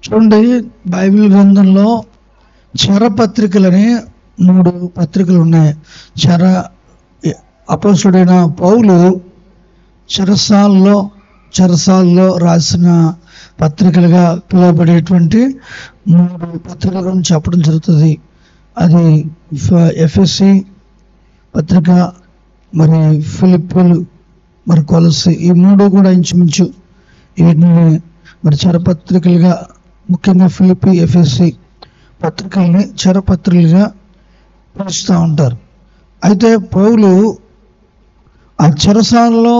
చూడండి, బైబిల్ గ్రంథంలో చెరపత్రికలని 3 పత్రికలు ఉన్నాయి. అపోస్తుడైన పౌలు చెరసాల్లో రాసిన పత్రికలుగా పిలువబడేటువంటి 3 పత్రికలను చెప్పడం జరుగుతుంది. అది ఎఫెసీ పత్రిక, మరి ఫిలిప్పీలు, మరి కొలస్సీ, ఈ 3 కూడా ఇంచుమించు వీటిని మరి చెరపత్రికలుగా, ముఖ్యంగా ఫిలిప్పీ, ఎఫెసీ పత్రికల్ని చెరపత్రికలుగా పిలుస్తూ ఉంటారు. అయితే పౌలు ఆ చెరసాలలో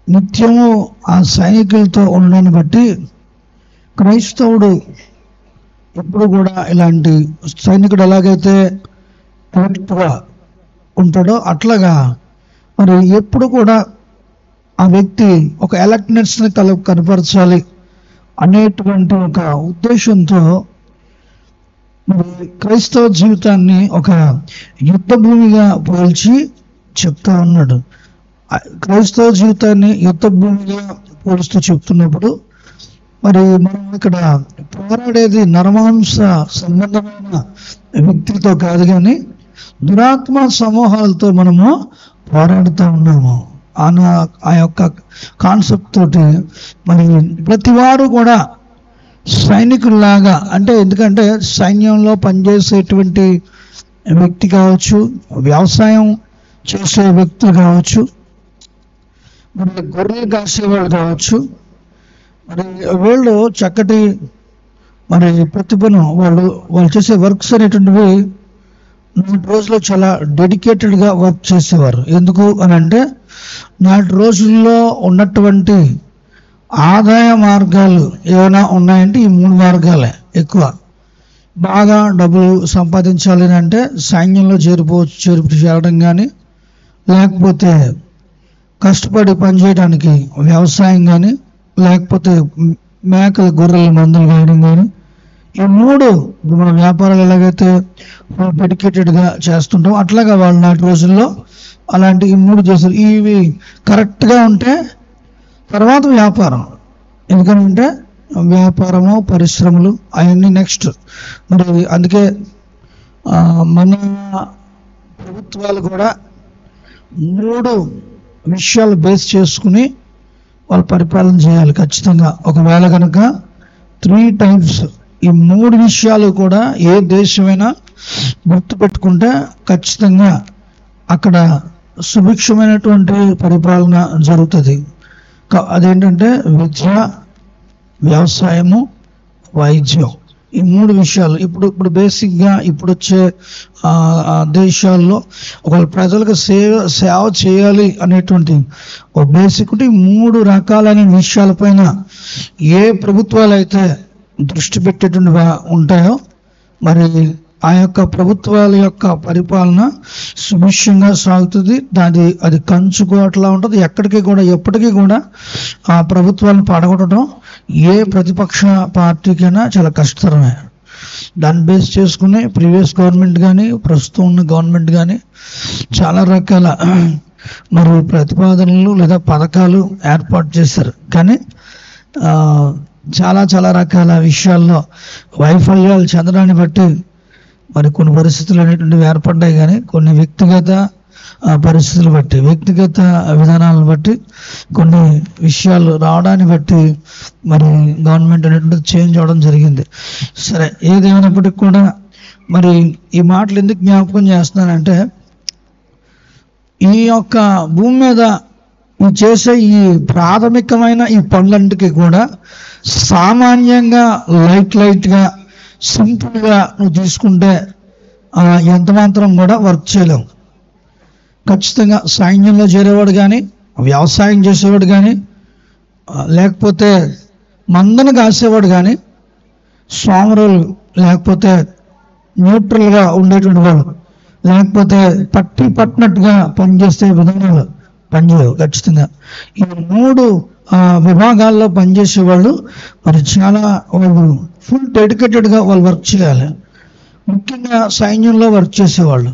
నిత్యము ఆ సైనికులతో ఉండడాన్ని బట్టి క్రైస్తవుడు ఎప్పుడు కూడా ఇలాంటి సైనికుడు ఎలాగైతే కరెక్ట్గా ఉంటాడో అట్లాగా మరి ఎప్పుడు కూడా ఆ వ్యక్తి ఒక అలర్ట్నెస్ని కనపరచాలి అనేటువంటి ఒక ఉద్దేశంతో మరి క్రైస్తవ జీవితాన్ని ఒక యుద్ధ భూమిగా పోల్చి చెప్తా ఉన్నాడు. క్రైస్తవ జీవితాన్ని యుద్ధ భూమిగా పోలుస్తూ చెప్తున్నప్పుడు మరి మనం ఇక్కడ పోరాడేది నరమాంస సంబంధమైన వ్యక్తులతో కాదు, కానీ దురాత్మ సమూహాలతో మనము పోరాడుతూ ఉన్నాము. ఆ యొక్క కాన్సెప్ట్ తోటి మరి ప్రతివారు కూడా సైనికుల్లాగా, అంటే ఎందుకంటే సైన్యంలో పనిచేసేటువంటి వ్యక్తి కావచ్చు, వ్యవసాయం చేసే వ్యక్తులు కావచ్చు, మరి గొర్రెలు కాసేవాళ్ళు కావచ్చు, మరి వీళ్ళు చక్కటి మరి ప్రతిభను వాళ్ళు చేసే వర్క్స్ అనేటువంటివి 4 రోజుల్లో చాలా డెడికేటెడ్గా వర్క్ చేసేవారు. ఎందుకు అని అంటే నాటి రోజుల్లో ఉన్నటువంటి ఆదాయ మార్గాలు ఏమైనా ఉన్నాయంటే ఈ 3 మార్గాలే ఎక్కువ. బాగా డబ్బులు సంపాదించాలి అంటే సైన్యంలో చేరడం కానీ, లేకపోతే కష్టపడి పనిచేయడానికి వ్యవసాయం కానీ, లేకపోతే మేకల గొర్రెల మందులు వేయడం కానీ, ఈ 3 మన వ్యాపారాలు ఎలాగైతే డెడికేటెడ్గా చేస్తుంటాం అట్లాగా వాళ్ళు నాటి రోజుల్లో అలాంటి ఈ 3 చేశారు. ఇవి కరెక్ట్గా ఉంటే తర్వాత వ్యాపారం, ఎందుకంటే వ్యాపారము, పరిశ్రమలు అవన్నీ నెక్స్ట్. మరి అందుకే మన ప్రభుత్వాలు కూడా 3 విషయాలు బేస్ చేసుకుని వాళ్ళు పరిపాలన చేయాలి ఖచ్చితంగా. ఒకవేళ కనుక 3 టైమ్స్ ఈ 3 విషయాలు కూడా ఏ దేశమైనా గుర్తుపెట్టుకుంటే ఖచ్చితంగా అక్కడ సుభిక్షమైనటువంటి పరిపాలన జరుగుతుంది. అదేంటంటే విద్య, వ్యవసాయము, వైద్యం, ఈ 3 విషయాలు. ఇప్పుడు బేసిక్గా ఇప్పుడు వచ్చే దేశాల్లో ఒకవేళ ప్రజలకు సేవ చేయాలి అనేటువంటి ఒక బేసిక్ ఉంటే 3 రకాలైన విషయాలపైన ఏ ప్రభుత్వాలు అయితే దృష్టి పెట్టేటువంటి ఉంటాయో మరి ఆ యొక్క ప్రభుత్వాల యొక్క పరిపాలన సుభిక్షంగా సాగుతుంది. అది కంచుకోవట్లా ఉంటుంది. ఎప్పటికీ కూడా ఆ ప్రభుత్వాలను పడగొట్టడం ఏ ప్రతిపక్ష పార్టీకైనా చాలా కష్టతరమే. దాన్ని బేస్ చేసుకుని ప్రీవియస్ గవర్నమెంట్ కానీ, ప్రస్తుతం ఉన్న గవర్నమెంట్ కానీ చాలా రకాల మరి ప్రతిపాదనలు లేదా పథకాలు ఏర్పాటు చేశారు. కానీ చాలా రకాల విషయాల్లో వైఫల్యాలు చెందడాన్ని బట్టి మరి కొన్ని పరిస్థితులు అనేటువంటివి ఏర్పడ్డాయి. కానీ కొన్ని వ్యక్తిగత పరిస్థితులు బట్టి, వ్యక్తిగత విధానాలను బట్టి, కొన్ని విషయాలు రావడాన్ని బట్టి మరి గవర్నమెంట్ అనేటువంటిది చేంజ్ అవ్వడం జరిగింది. సరే, ఏదేమైనప్పటికీ కూడా మరి ఈ మాటలు ఎందుకు జ్ఞాపకం చేస్తున్నానంటే ఈ యొక్క భూమి మీద చేసే ఈ ప్రాథమికమైన ఈ పనులన్నిటికీ కూడా సామాన్యంగా లైట్గా సింపుల్గా నువ్వు తీసుకుంటే ఎంత మాత్రం కూడా వర్క్ చేయలేవు. ఖచ్చితంగా సైన్యంలో చేరేవాడు కానీ, వ్యవసాయం చేసేవాడు కానీ, లేకపోతే మందను కాసేవాడు కానీ, సోమరులు లేకపోతే న్యూట్రల్గా ఉండేటువంటి వాళ్ళు, లేకపోతే పట్టినట్టుగా పనిచేసే విధానాలు పనిచేయవు. ఖచ్చితంగా ఈ 3 విభాగాల్లో పనిచేసే వాళ్ళు మరి చాలా వాళ్ళు ఫుల్ డెడికేటెడ్గా వాళ్ళు వర్క్ చేయాలి. ముఖ్యంగా సైన్యంలో వర్క్ చేసేవాళ్ళు.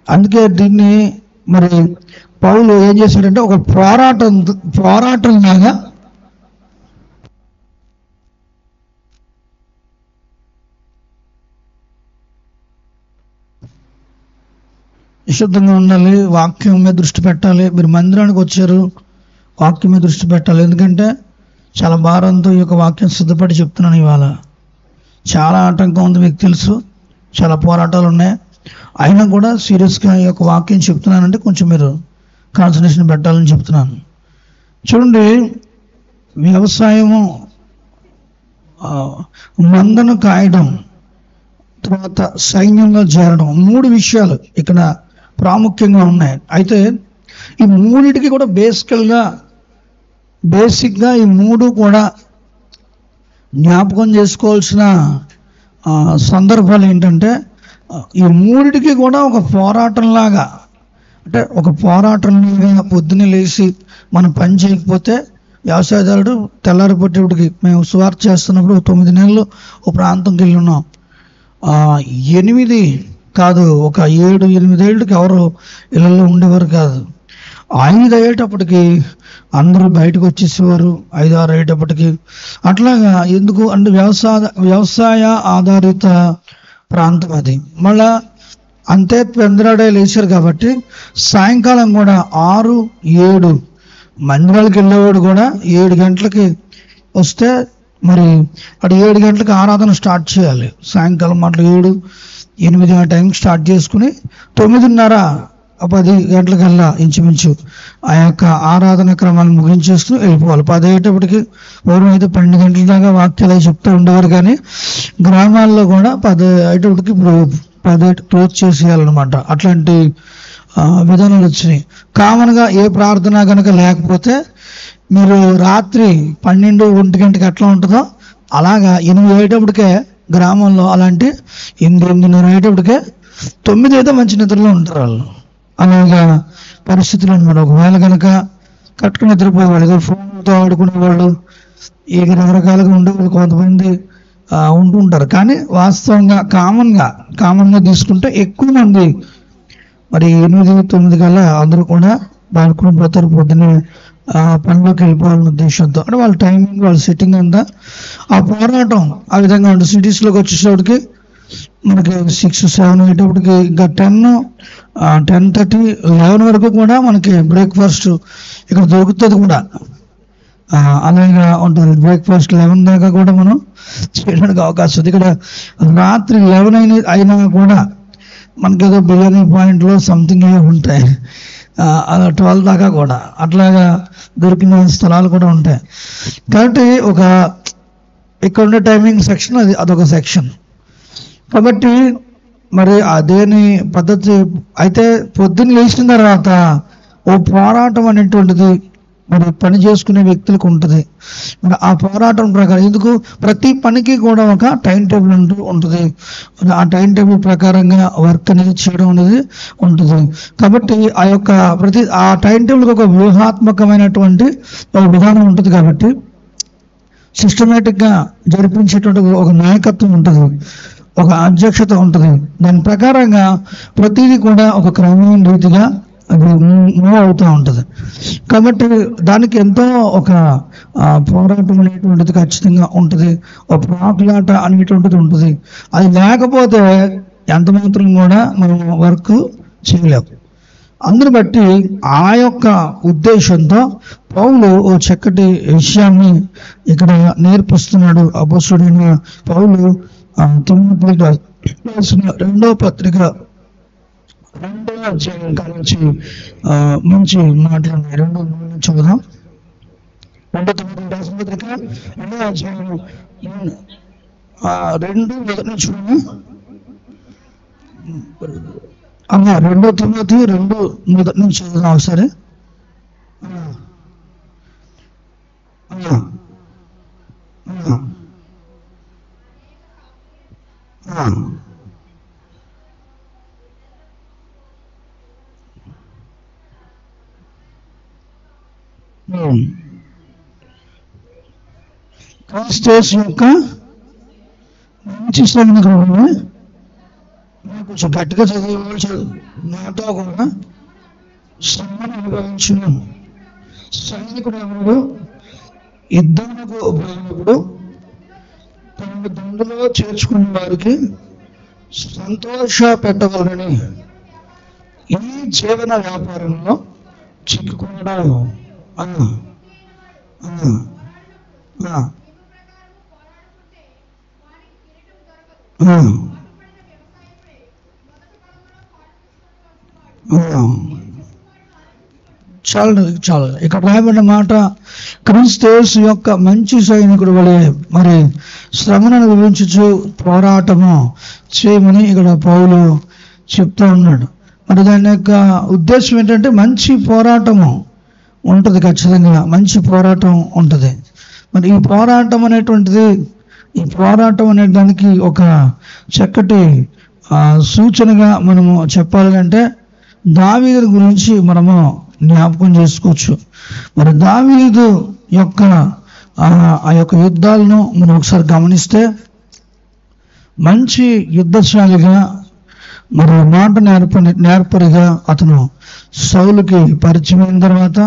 అందుకే దీన్ని మరి పౌలు ఏం చేశాడంటే ఒక పోరాటం లాగా నిశ్శబ్దంగా ఉండాలి, వాక్యం మీద దృష్టి పెట్టాలి. మీరు మందిరానికి వచ్చారు, వాక్యం మీద దృష్టి పెట్టాలి. ఎందుకంటే చాలా భారంతో ఈ యొక్క వాక్యం సిద్ధపడి చెప్తున్నాను. ఇవాళ చాలా ఆటంకం ఉంది, మీకు తెలుసు, చాలా పోరాటాలు ఉన్నాయి. అయినా కూడా సీరియస్గా ఈ యొక్క వాక్యం చెప్తున్నానంటే కొంచెం మీరు కాన్సన్ట్రేషన్ పెట్టాలని చెప్తున్నాను. చూడండి, వ్యవసాయము, మందను కాయడం, తర్వాత సైన్యంలో చేరడం, 3 విషయాలు ఇక్కడ ప్రాముఖ్యంగా ఉన్నాయి. అయితే ఈ మూడింటికి కూడా బేసిక్గా ఈ 3 కూడా జ్ఞాపకం చేసుకోవాల్సిన సందర్భాలు ఏంటంటే, ఈ 3టికి కూడా ఒక పోరాటంలాగా, అంటే ఒక పోరాటంలాగా పొద్దున్నే లేచి మనం పని చేయకపోతే వ్యవసాయదారుడు తెల్లారిపోయేటికి, మేము సువార్త చేస్తున్నప్పుడు 9 నెలలు ఒక ప్రాంతంకి వెళ్ళి ఉన్నాం. 8 కాదు, ఒక 7-8 ఏళ్ళకి ఎవరు ఇళ్ళల్లో ఉండేవారు కాదు. 5 అయ్యేటప్పటికి అందరూ బయటకు వచ్చేసేవారు, 5-6 అయ్యేటప్పటికి. అట్లాగా ఎందుకు అంటే వ్యవసాయ ఆధారిత ప్రాంతం అది. మళ్ళా అంతే పెందరాడే లేచారు కాబట్టి సాయంకాలం కూడా 6-7 మందిరాలకు వెళ్ళేవాడు కూడా 7 గంటలకి వస్తే మరి అటు 7 గంటలకు ఆరాధన స్టార్ట్ చేయాలి. సాయంకాలం మాటలు 7-8 ఆ టైంకి స్టార్ట్ చేసుకుని 9:30-10 గంటలకల్లా ఇంచుమించు ఆ యొక్క ఆరాధన క్రమాన్ని ముగించేసుకుని వెళ్ళిపోవాలి. 10 అయ్యేటప్పటికి పూర్వం అయితే 12 గంటల దాకా వాక్యాలు చెప్తూ ఉండేవారు. కానీ గ్రామాల్లో కూడా 10 అయ్యేటప్పటికి ఇప్పుడు 10 క్లోజ్ చేసేయాలన్నమాట. అట్లాంటి విధానాలు వచ్చినాయి. కామన్గా ఏ ప్రార్థన కనుక లేకపోతే మీరు రాత్రి 12-1 గంటకి ఎట్లా ఉంటుందో అలాగా 8 అయ్యేటప్పటికే గ్రామంలో, అలాంటి 8-8:30 అయ్యేటప్పటికే 9 అయితే మంచి నిద్రలో ఉంటారు వాళ్ళు. అలాగా పరిస్థితులు అనమాట. ఒకవేళ కనుక కట్టుకుని నిద్రపోయేవాళ్ళు, ఫోన్తో ఆడుకునేవాళ్ళు, ఈ రకరకాలుగా ఉండేవాళ్ళు కొంతమంది ఉంటూ ఉంటారు. కానీ వాస్తవంగా కామన్గా తీసుకుంటే ఎక్కువ మంది మరి 8-9 కల్లా అందరూ కూడా బాడుకుని పోతారు. పొద్దున్నే పనిలోకి వెళ్ళిపోవాలన్న ఉద్దేశంతో, అంటే వాళ్ళ టైమింగ్, వాళ్ళ సెట్టింగ్ అంతా ఆ పోరాటం ఆ విధంగా ఉంటుంది. సిటీస్లోకి వచ్చేటప్పటికి మనకి 6-7 అయ్యేటప్పటికి ఇంకా 10-10:30, 11 వరకు కూడా మనకి బ్రేక్ఫాస్ట్ ఇక్కడ దొరుకుతుంది కూడా. అలాగా ఉంటుంది. బ్రేక్ఫాస్ట్ 11 దాకా కూడా మనం చేయడానికి అవకాశం ఉంది. ఇక్కడ రాత్రి 11 అయినా కూడా మనకి ఏదో బిర్యానీ పాయింట్లో సంథింగ్ ఉంటాయి, అలా 12 దాకా కూడా అట్లాగా దొరికిన స్థలాలు కూడా ఉంటాయి. కాబట్టి ఇక్కడ ఉండే టైమింగ్ సెక్షన్ అదొక సెక్షన్. కాబట్టి మరి అదేని పద్ధతి అయితే పొద్దున్న లేచిన తర్వాత ఓ పోరాటం అనేటువంటిది మరి పని చేసుకునే వ్యక్తులకు ఉంటుంది. మరి ఆ పోరాటం ప్రకారం ఎందుకు ప్రతి పనికి కూడా ఒక టైం టేబుల్ అంటూ ఉంటుంది. ఆ టైం టేబుల్ ప్రకారంగా వర్క్ అనేది చేయడం అనేది ఉంటుంది. కాబట్టి ఆ టైం టేబుల్కి ఒక వ్యూహాత్మకమైనటువంటి ఒక విధానం ఉంటుంది. కాబట్టి సిస్టమేటిక్గా జరిపించేటువంటి ఒక నాయకత్వం ఉంటుంది, ఒక అధ్యక్షత ఉంటుంది. దాని ప్రకారంగా ప్రతిదీ కూడా ఒక క్రమమైన రీతిగా అది మూవ్ అవుతూ ఉంటుంది. కాబట్టి దానికి ఎంతో ఒక పోరాటం అనేటువంటిది ఖచ్చితంగా ఉంటుంది, ఒక ప్రాకులాట అనేటువంటిది ఉంటుంది. అది లేకపోతే ఎంత మాత్రం కూడా మనం వర్క్ చేయలేము. అందుని బట్టి ఆ యొక్క ఉద్దేశంతో పౌలు ఓ చక్కటి విషయాన్ని ఇక్కడ నేర్పిస్తున్నాడు. అపోస్తలుడైన పౌలు తిమోతికి రాసిన 2వ పత్రిక 2వ అధ్యాయం కానించి మంచి మాటలు ఉన్నాయి. 2 చదువుదాం. 2 తిమోతికి రాసిన పత్రిక 2వ అధ్యాయం 2 మొదటి నుంచి 2 తిమోతి 2 మొదటి నుంచి చదువుదాం ఒకసారి. క్రీస్తు యొక్క మంచి సైనికుడు. కొంచెం గట్టిగా చదివేవాళ్ళు నాతో కూడా శ్రమను అనుభవించిన సైనికుడు ఎవరు? యుద్ధమునకు పోయినప్పుడు తమ దండులో చేర్చుకున్న వారికి సంతోష పెట్టవాలని ఈ జీవన వ్యాపారంలో చిక్కుకున్నాడు. చాలు చాలు. ఇక్కడ రాయబడిన మాట క్రీస్తు యొక్క మంచి సైనికుడు వలె మరి శ్రమను అనుభవించుచు పోరాటము చేయమని ఇక్కడ పౌలు చెప్తా ఉన్నాడు. మరి దాని యొక్క ఉద్దేశం ఏంటంటే మంచి పోరాటము ఉంటుంది, ఖచ్చితంగా మంచి పోరాటం ఉంటుంది. మరి ఈ పోరాటం అనే దానికి ఒక చక్కటి సూచనగా మనము చెప్పాలంటే దావీదు గురించి మనము జ్ఞాపకం చేసుకోవచ్చు. మరి దావీదు యొక్క ఆ యొక్క యుద్ధాలను మనం ఒకసారి గమనిస్తే మంచి యుద్ధశాలిగా మరి మాట నేర్పరిగా అతను సౌలుకి పరిచయమైన తర్వాత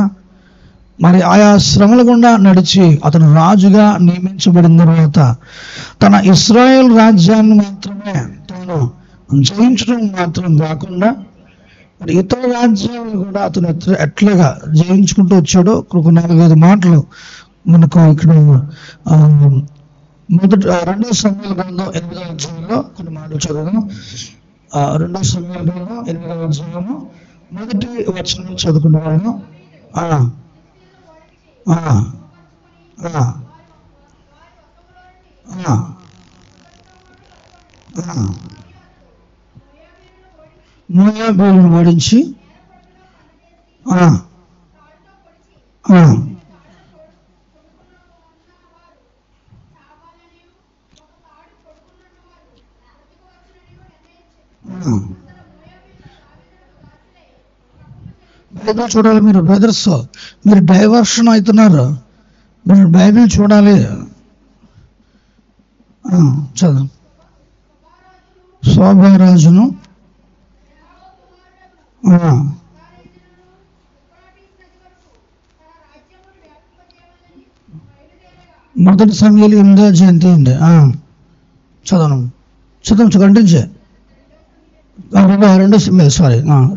మరి ఆయా శ్రమల గుండా నడిచి అతను రాజుగా నియమించబడిన తర్వాత తన ఇశ్రాయేల్ రాజ్యాన్ని మాత్రమే తాను జయించడం మాత్రం కాకుండా మరి ఇతర రాజ్యాలను కూడా అతను ఎట్లాగా జయించుకుంటూ వచ్చాడో ఒక 4-5 మాటలు మనకు ఇక్కడ రెండో సమయాల గ్రంథం 8వ అధ్యాయంలో కొన్ని మాటలు చదువుదాం. రెండో సమయాల గ్రంథం 8వ అధ్యాయము 1వ వచనం చదువుకున్నాను. మోయాబీయులను ఓడించి బైబిల్ చూడాలి మీరు బ్రదర్స్, మీరు డైవర్షన్ అవుతున్నారు. మీరు బైబిల్ చూడాలి. చదువు. శోభారాజును మొదటి సమయాలు 8వ జయంతి అండి. చదవం కంటించే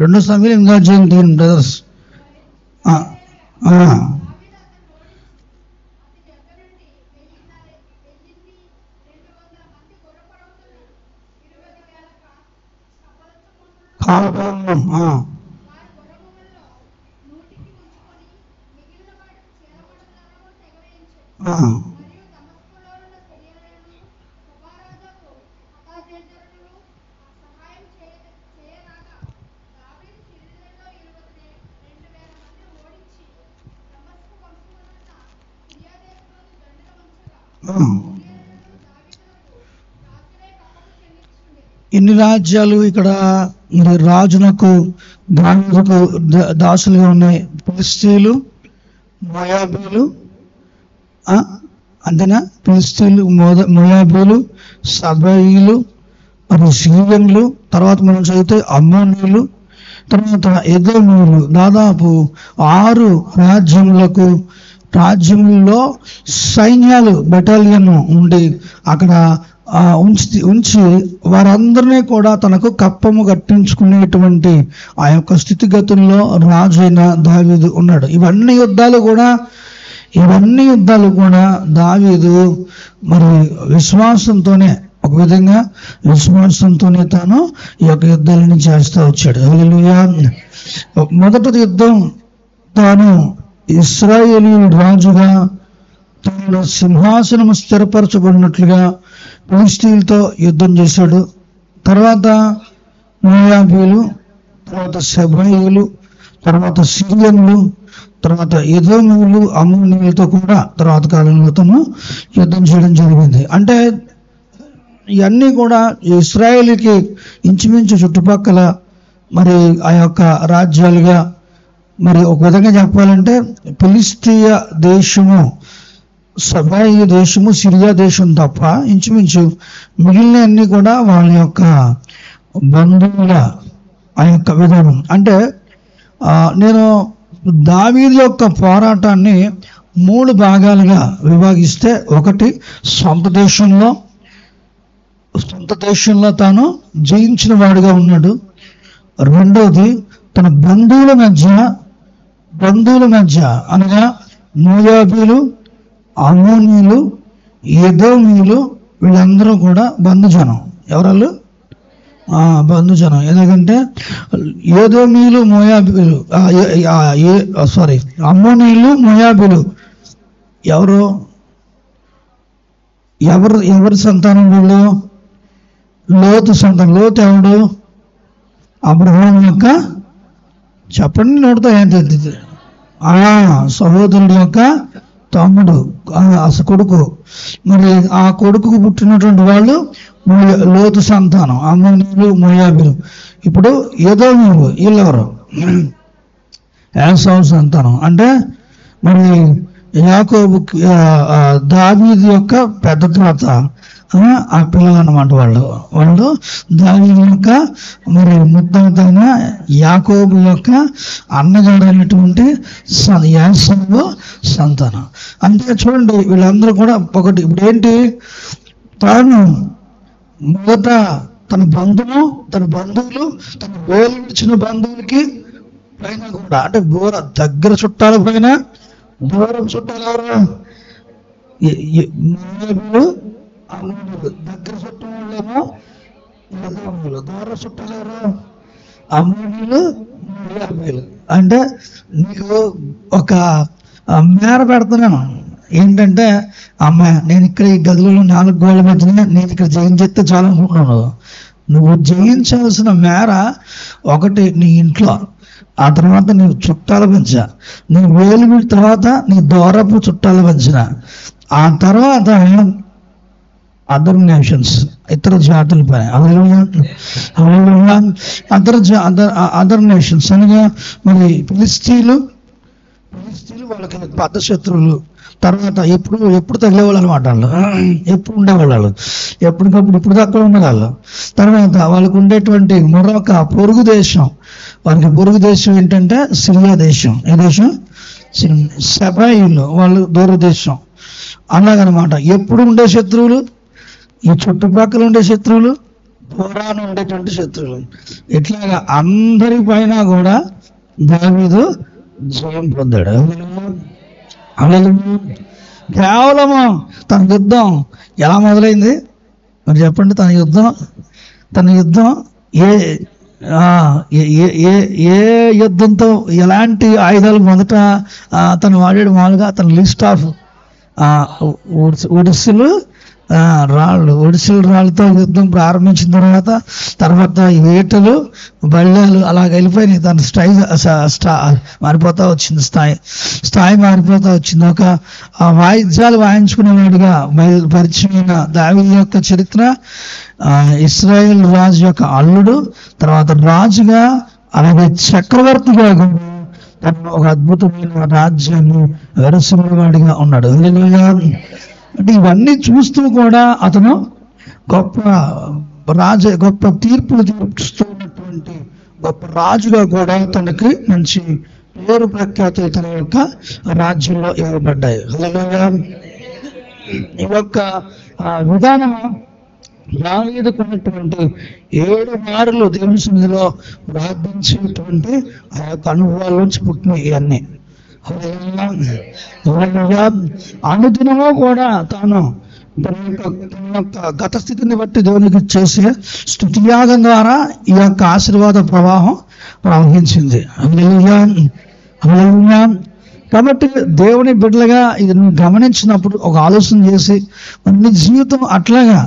రెండో సమయాలు 8వ జయంతి బ్రదర్స్. ఎన్ని రాజ్యాలు ఇక్కడ రాజునకు దావీదుకు దాసులుగా ఉన్నాయి? ఫిలిష్తీయులు, మోయాబీయులు, అంతేనా? ఫిలిష్తీయులు, మోయాబీయులు, సబాయిలు, మరి సిరియన్లు, తర్వాత మనం చదివితే అమ్మోనీయులు, తర్వాత ఎదోమీయులు. దాదాపు 6 రాజ్యములలో సైన్యాలు బెటాలియన్ ఉండి అక్కడ ఉంచి వారందరినీ కూడా తనకు కప్పము కట్టించుకునేటువంటి ఆ యొక్క స్థితిగతుల్లో రాజు అయిన దావీదు ఉన్నాడు. ఇవన్నీ యుద్ధాలు కూడా దావీదు మరి విశ్వాసంతోనే, ఒక విధంగా విశ్వాసంతోనే తాను ఈ యొక్క యుద్ధాలను చేస్తూ వచ్చాడు. హల్లెలూయా. మొదటి యుద్ధం తాను ఇశ్రాయేలీయుల రాజుగా తాను సింహాసనం స్థిరపరచబడినట్లుగా ఫిలిష్తీయులతో యుద్ధం చేశాడు. తర్వాత మోయాబీయులు, తర్వాత సెబాయిలు, తర్వాత సిరియన్లు, తర్వాత ఎదోమీయులు, అమ్మోనీయులతో కూడా తర్వాత కాలంలో తను యుద్ధం చేయడం జరిగింది. అంటే ఇవన్నీ కూడా ఇశ్రాయేలుకి ఇంచుమించు చుట్టుపక్కల మరి ఆ యొక్క రాజ్యాలుగా, మరి ఒక విధంగా చెప్పాలంటే ఫిలిష్తీయ దేశము సబాయి దేశము, సిరియా దేశం తప్ప ఇంచుమించు మిగిలిన అన్ని కూడా వాళ్ళ యొక్క బంధువుల ఆ యొక్క విధానం. అంటే నేను దావీదు యొక్క పోరాటాన్ని 3 భాగాలుగా విభాగిస్తే, ఒకటి సొంత దేశంలో తాను జయించిన వాడుగా ఉన్నాడు. రెండోది తన బంధువుల మధ్య అనగా మోయాబీలు, అమ్మోనీయులు, ఎదోమీయులు వీళ్ళందరూ కూడా బంధుజనం. ఎవరాళ్ళు? బంధుజనం. ఎందుకంటే ఎదోమీయులు, మోయాబీలు, అమ్మోనీయులు, మోయాబీలు ఎవరి సంతానం? వీళ్ళు లోతు సంతానం. లోతు ఎవడు? అబ్రహాం యొక్క, చెప్పండి నోటితో ఏంటి, సహోదరుడు యొక్క తమ్ముడు, కొడుకు. మరి ఆ కొడుకుకు పుట్టినటువంటి వాళ్ళు లోతు సంతానం, అమ్మోనీయులు, మోయాబీలు. ఇప్పుడు ఎదోమీయులు వీళ్ళెవరు? ఏసావు సంతానం. అంటే మరి యాకోబు, దావీదు యొక్క పెద్ద తాత ఆ పిల్లలు అన్నమాట. వాళ్ళు దావీదు యొక్క మరి ముత్తాతైన యాకోబు యొక్క అన్నగారు అయినటువంటి ఏసావు సంతానం. అంటే చూడండి, వీళ్ళందరూ కూడా ఒకటి. ఇప్పుడు ఏంటి, తాను మొదట తన బంధువులు తన వేలు విడిచిన బంధువులకి పైన కూడా, అంటే దగ్గర చుట్టాల పైన దూరం చుట్టాలు ఎవరు? దగ్గర చుట్టాలేమో ఎదోమీయులు, దూర చుట్టాలు ఎవరు? అమ్మోనీయులు, మోయాబీలు. అంటే నీకు ఒక మేర పెడుతున్నాను ఏంటంటే, నేను ఇక్కడ ఈ గదిలో 4 గోళ్ళ మధ్యనే నేను ఇక్కడ జయించేస్తే చాలా అనుకుంటున్నాను. నువ్వు జయించాల్సిన మేర ఒకటి నీ ఇంట్లో, ఆ తర్వాత నీ చుట్టాల మధ్య, నీ వేలు తర్వాత నీ దూరపు చుట్టాల మధ్యన, ఆ తర్వాత అదర్ నేషన్స్, ఇతర జాతులపై, అదర్ నేషన్స్ అనగా మరి ఫిలిస్తీన్లు వాళ్ళకి పెద్ద శత్రువులు. తర్వాత ఎప్పుడు తగిలేవాళ్ళు అనమాట. వాళ్ళు ఎప్పుడు ఉండేవాళ్ళు, ఎప్పటికప్పుడు ఇప్పుడు దాకా ఉండేవాళ్ళు. తర్వాత వాళ్ళకు ఉండేటువంటి మరొక పొరుగు దేశం, వాళ్ళకి పొరుగు దేశం ఏంటంటే సిరియా దేశం. ఏ దేశం? సెబాయిలు, వాళ్ళు దూరదేశం. అలాగనమాట. ఎప్పుడు ఉండే శత్రువులు? ఈ చుట్టుపక్కల ఉండే శత్రువులు, దూరాన ఉండేటువంటి శత్రువులు. ఇట్లాగా అందరి పైన కూడా దావీదు జయం పొందాడు. కేవలము తన యుద్ధం ఎలా మొదలైంది మరి చెప్పండి? తన యుద్ధం ఏ యుద్ధంతో, ఎలాంటి ఆయుధాలు మొదట తను వాడాడు? మామూలుగా తన లిస్ట్ ఆఫ్ ఒడిసిలు రాళ్ళతో యుద్ధం ప్రారంభించిన తర్వాత ఏటలు, బళ్ళాలు అలా వెళ్ళిపోయినాయి. తన మారిపోతా వచ్చింది, స్థాయి మారిపోతా వచ్చింది. ఒక వాయిద్యాలు వాయించుకునేవాడిగా పరిచయమైన దావీదు యొక్క చరిత్ర, ఇశ్రాయేల్ రాజు యొక్క అల్లుడు, తర్వాత రాజుగా, అలాగే చక్రవర్తిగా తను ఒక అద్భుతమైన రాజ్యాన్ని వెరసినవాడిగా ఉన్నాడు. అంటే ఇవన్నీ చూస్తూ కూడా అతను గొప్ప తీర్పులు తీర్చుతున్నటువంటి గొప్ప రాజుగా కూడా తనకి మంచి పేరు ప్రఖ్యాతులు తన యొక్క రాజ్యంలో ఇవ్వబడ్డాయి. ఈ యొక్క విధానం దావీదుకున్నటువంటి 7 మార్లు దేవుని సన్నిధిలో ప్రార్థించేటువంటి ఆ యొక్క అనుభవాల నుంచి పుట్టినాయి ఇవన్నీ. అనుదినము కూడా తాను తన యొక్క గత స్థితిని బట్టి దేవునికి చేసే స్తుతియాగం ద్వారా ఈ యొక్క ఆశీర్వాద ప్రవాహం ప్రవహించింది. కాబట్టి దేవుని బిడ్డలుగా ఇది నువ్వు గమనించినప్పుడు ఒక ఆలోచన చేసి నీ జీవితం అట్లాగా,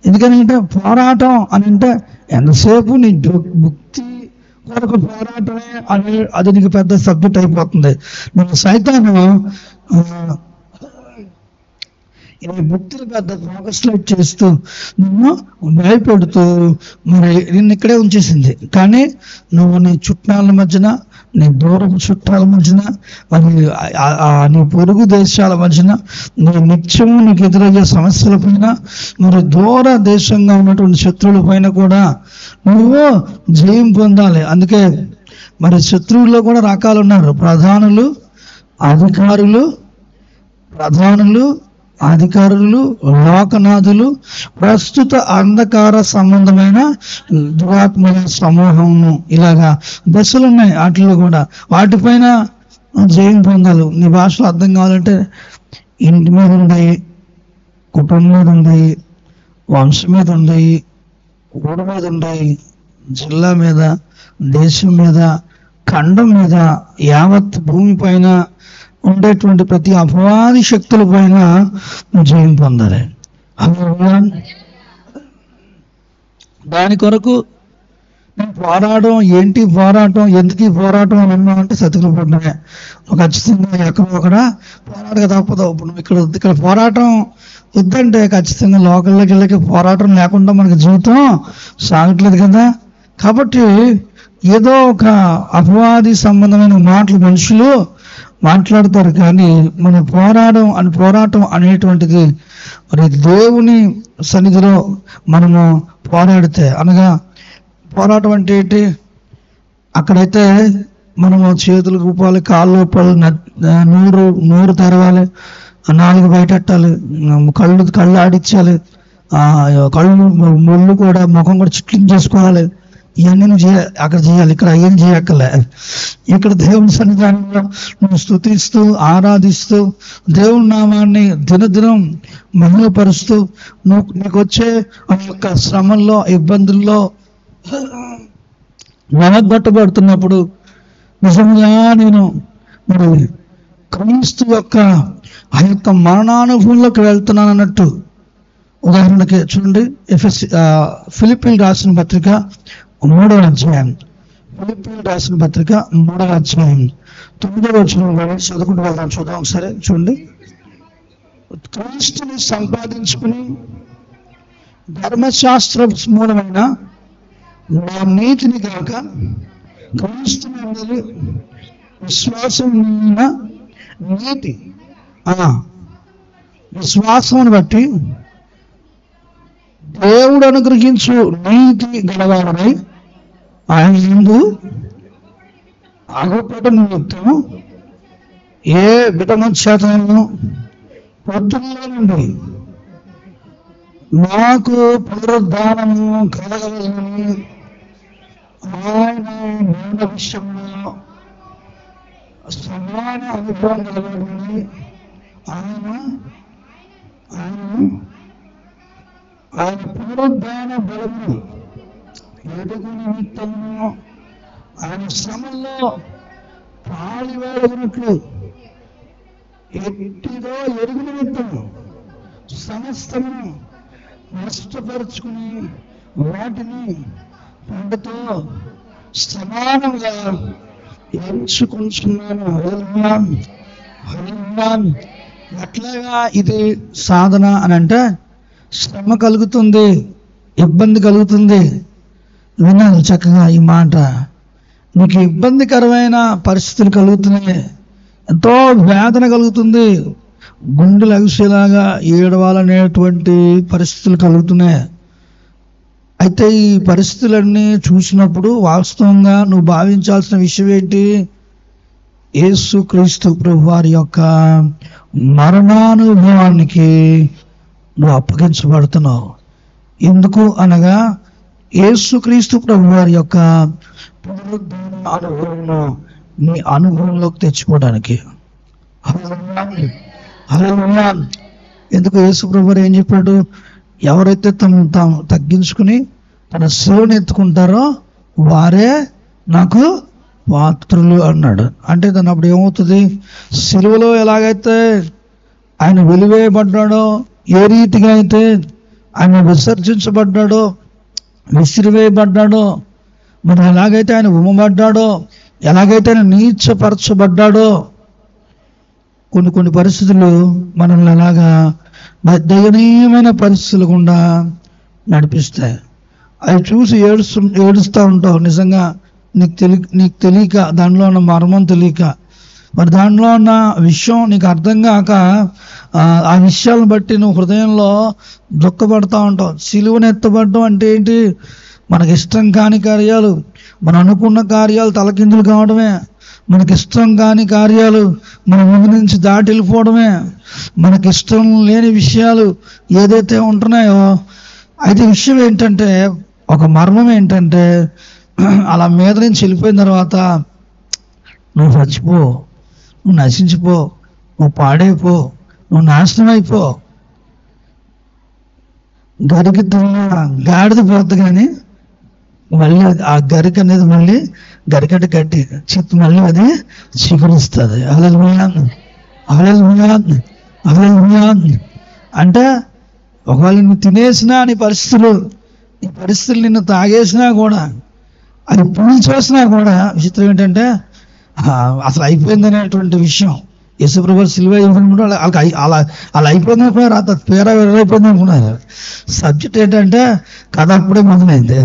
ఎందుకంటే పోరాటం అని అంటే ఎంతసేపు నీ భక్తి కొరకు పోరాటమే అది నీకు పెద్ద సబ్జెక్ట్ అయిపోతుంది. నేను సైతాను ఈ భక్తులు పెద్ద ఫోకస్లైట్ చేస్తూ నిన్ను భయపెడుతూ మరి నిన్ను ఇక్కడే ఉంచేసింది. కానీ నువ్వు నీ చుట్టాల మధ్యన, నీ దూరపు చుట్టాల మధ్యన, మరి నీ పొరుగు దేశాల మధ్యన, నీ నిత్యము నీకు ఎదురయ్యే సమస్యల పైన, మరి దూర దేశంగా ఉన్నటువంటి శత్రువుల పైన కూడా నువ్వు జయం పొందాలి. అందుకే మరి శత్రువుల్లో కూడా రకాలు ఉన్నారు. ప్రధానులు, అధికారులు, లోకనాథులు, ప్రస్తుత అంధకార సంబంధమైన దురాత్మల సమూహము, ఇలాగా దశలు ఉన్నాయి. వాటిలో కూడా వాటిపైన జయం పొందాలి. నీ భాషలో అర్థం కావాలంటే ఇంటి మీద ఉన్నాయి, కుటుంబం మీద ఉన్నాయి, వంశం మీద ఉన్నాయి, ఊరు మీద ఉన్నాయి, జిల్లా మీద, దేశం మీద, ఖండం మీద, యావత్ భూమి పైన ఉండేటువంటి ప్రతి అపవాది శక్తుల పైన జయం పొందాలి. దాని కొరకు పోరాటం ఏంటి, పోరాటం ఎందుకు, ఈ పోరాటం అని అన్నామంటే సతుకులు పడ్డాయి. ఖచ్చితంగా ఎక్కడో అక్కడ పోరాటం తప్పదు. ఇప్పుడు ఇక్కడ పోరాటం వద్దంటే ఖచ్చితంగా లోకల్లోకి వెళ్ళకి పోరాటం లేకుండా మనకి జీవితం సాగట్లేదు కదా. కాబట్టి ఏదో ఒక అపవాది సంబంధమైన మాటలు మనుషులు మాట్లాడతారు, కానీ మన పోరాటం అనేటువంటిది మరి దేవుని సన్నిధిలో మనము పోరాడితే, అనగా పోరాటం అంటే ఏంటి, అక్కడైతే మనము చేతులు కూపాలి, కాళ్ళు ఊపాలి, నోరు తెరవాలి, నాలుగు బయటెట్టాలి, కళ్ళు ఆడించాలి, ముళ్ళు కూడా ముఖం కూడా చిట్లించేసుకోవాలి. ఇవన్నీ నువ్వు అక్కడ చేయాలి, ఇక్కడ ఏం చేయక్కలే. ఇక్కడ దేవుని సన్నిధానంలో నువ్వు స్తుతిస్తూ ఆరాధిస్తూ దేవుని నామాన్ని దినదినం మహిమపరుస్తూ నీకు వచ్చే ఆ యొక్క శ్రమల్లో, ఇబ్బందుల్లో వెనగొట్టబడుతున్నప్పుడు నిజంగా నేను మరి క్రీస్తు యొక్క ఆ యొక్క మరణానుభవంలోకి వెళ్తున్నాను అన్నట్టు. ఉదాహరణకి చూడండి, ఫిలిప్పీలు రాసిన పత్రిక 3వ అధ్యాయం, 3వ అధ్యాయం 9వ వచనం చదువుకుంటూ వెళ్దాం. చూద్దాం ఒకసారి. చూడండి, క్రీస్తుని సంపాదించుకుని ధర్మశాస్త్ర మూలమైన నా నీతిని కాక క్రీస్తుని విశ్వాసం నీతి, విశ్వాసమును బట్టి దేవుడు అనుగ్రహించు నీతి గలవాడమై ఆయన యందు అగుపట నిమిత్తము ఏ విధము చేతను పొద్దుల్లో నుండి నాకు పునరుద్ధానము కలగలని ఆయన మూల విషయంలో సమాన అనుభవం కలగాలని ఆయన పునరుద్ధాన బలము ఎదుగు నిమిత్తము ఆయన శ్రమల్లో పాలివాడగినట్లు ఎట్టిదో ఎరుగు నిమిత్తము సమస్తమును నష్టపరుచుకుని వాటిని పంటతో సమానంగా ఎంచుకుంటున్నాను. ఎట్లాగా ఇది సాధన అని అంటే, శ్రమ కలుగుతుంది, ఇబ్బంది కలుగుతుంది. వినాలి చక్కగా ఈ మాట. నీకు ఇబ్బందికరమైన పరిస్థితులు కలుగుతున్నాయి, ఎంతో వేదన కలుగుతుంది, గుండెలు అవిసేలాగా ఏడవాలనేటువంటి పరిస్థితులు కలుగుతున్నాయి. అయితే ఈ పరిస్థితులన్నీ చూసినప్పుడు వాస్తవంగా నువ్వు భావించాల్సిన విషయం ఏంటి? యేసు క్రీస్తు ప్రభు వారి యొక్క మరణానుభవానికి నువ్వు అప్పగించబడుతున్నావు. ఎందుకు అనగా యేసుక్రీస్తు ప్రభు వారి యొక్క పునరుద్ధాన అనుభవం నీ అనుభవంలోకి తెచ్చుకోవడానికి. ఎందుకు యేసు ప్రభు వారు ఏం చెప్పాడు? ఎవరైతే తాము తగ్గించుకుని తన శిలువను ఎత్తుకుంటారో వారే నాకు పాత్రులు అన్నాడు. అంటే దాని అప్పుడు ఏమవుతుంది? శిలువలో ఎలాగైతే ఆయన వెలివేయబడ్డాడో, ఏ రీతిగా అయితే ఆయన విసర్జించబడ్డాడో, విసిరివేయబడ్డాడో, మరి ఎలాగైతే ఆయన ఉమ్మబడ్డాడో, ఎలాగైతే ఆయన నీచపరచబడ్డాడో, కొన్ని పరిస్థితులు మనల్ని అలాగా దయనీయమైన పరిస్థితులు గుండా నడిపిస్తాయి. అవి చూసి ఏడుస్తూ ఉంటావు. నిజంగా నీకు తెలియక, దానిలో ఉన్న మర్మం తెలియక, మరి దానిలో ఉన్న విషయం నీకు అర్థం కాక ఆ విషయాలను బట్టి నువ్వు హృదయంలో దుఃఖపడతా ఉంటావు. సిలువను ఎత్తబడడం అంటే ఏంటి? మనకి ఇష్టం కాని కార్యాలు, మనం అనుకున్న కార్యాలు తలకిందులు కావడమే, మనకిష్టం కాని కార్యాలు మన ముందు నుంచి దాటి వెళ్ళిపోవడమే, మనకిష్టం లేని విషయాలు ఏదైతే ఉంటున్నాయో. అయితే విషయం ఏంటంటే, ఒక మర్మం ఏంటంటే, అలా మీద నుంచి వెళ్ళిపోయిన తర్వాత నువ్వు చచ్చిపో, నువ్వు నశించిపో, నువ్వు పాడైపో, నువ్వు నాశనం అయిపో. గరికి గాడిద పోద్ది, కానీ మళ్ళీ ఆ గరిక అనేది మళ్ళీ గరికట గడ్డి చిత్తు మళ్ళీ అది చిగురిస్తుంది. అంటే ఒకవేళ నిన్ను తినేసినా నీ పరిస్థితులు నిన్ను తాగేసినా కూడా, అది పీల్చేసినా కూడా, విచిత్రం ఏంటంటే అసలు అయిపోయింది అనేటువంటి విషయం. యేసుప్రభు సిలువ వాళ్ళకి అలా అయిపోయింది అనుకున్నారు, అంత పేర అయిపోయింది అనుకున్నారు. సబ్జెక్ట్ ఏంటంటే కథ అప్పుడే మొదలైంది.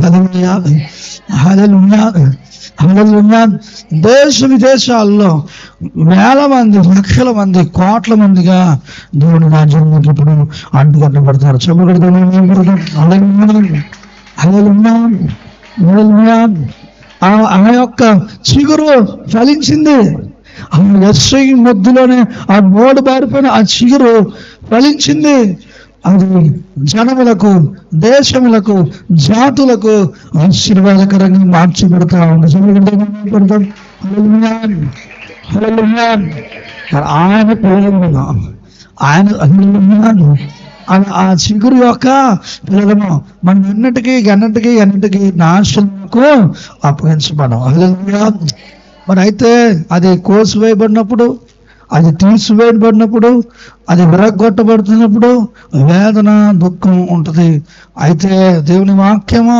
దేశ విదేశాల్లో వేల మంది, లక్షల మంది, కోట్ల మందిగా దేవుని రాజ్యానికి ఇప్పుడు అడ్డుకొట్టబడుతున్నారు. ఆ యొక్క చిగురు ఫలించింది. ఆ యెషయి మొద్దులోనే ఆ మోడు బారిపోయిన ఆ చిగురు ఫలించింది. అది జనములకు, దేశములకు, జాతులకు ఆశీర్వాదకరంగా మార్చిపెడతా ఉంది. ఆయన పిల్లలు, ఆ చిగురు యొక్క పిల్లలము మనం ఎన్నటికీ నాశనకు అప్పగించబడం. మరి అయితే అది కోసివేయబడినప్పుడు, అది తీసివేయబడినప్పుడు, అది విరగొట్టబడుతున్నప్పుడు వేదన, దుఃఖం ఉంటుంది. అయితే దేవుని వాక్యము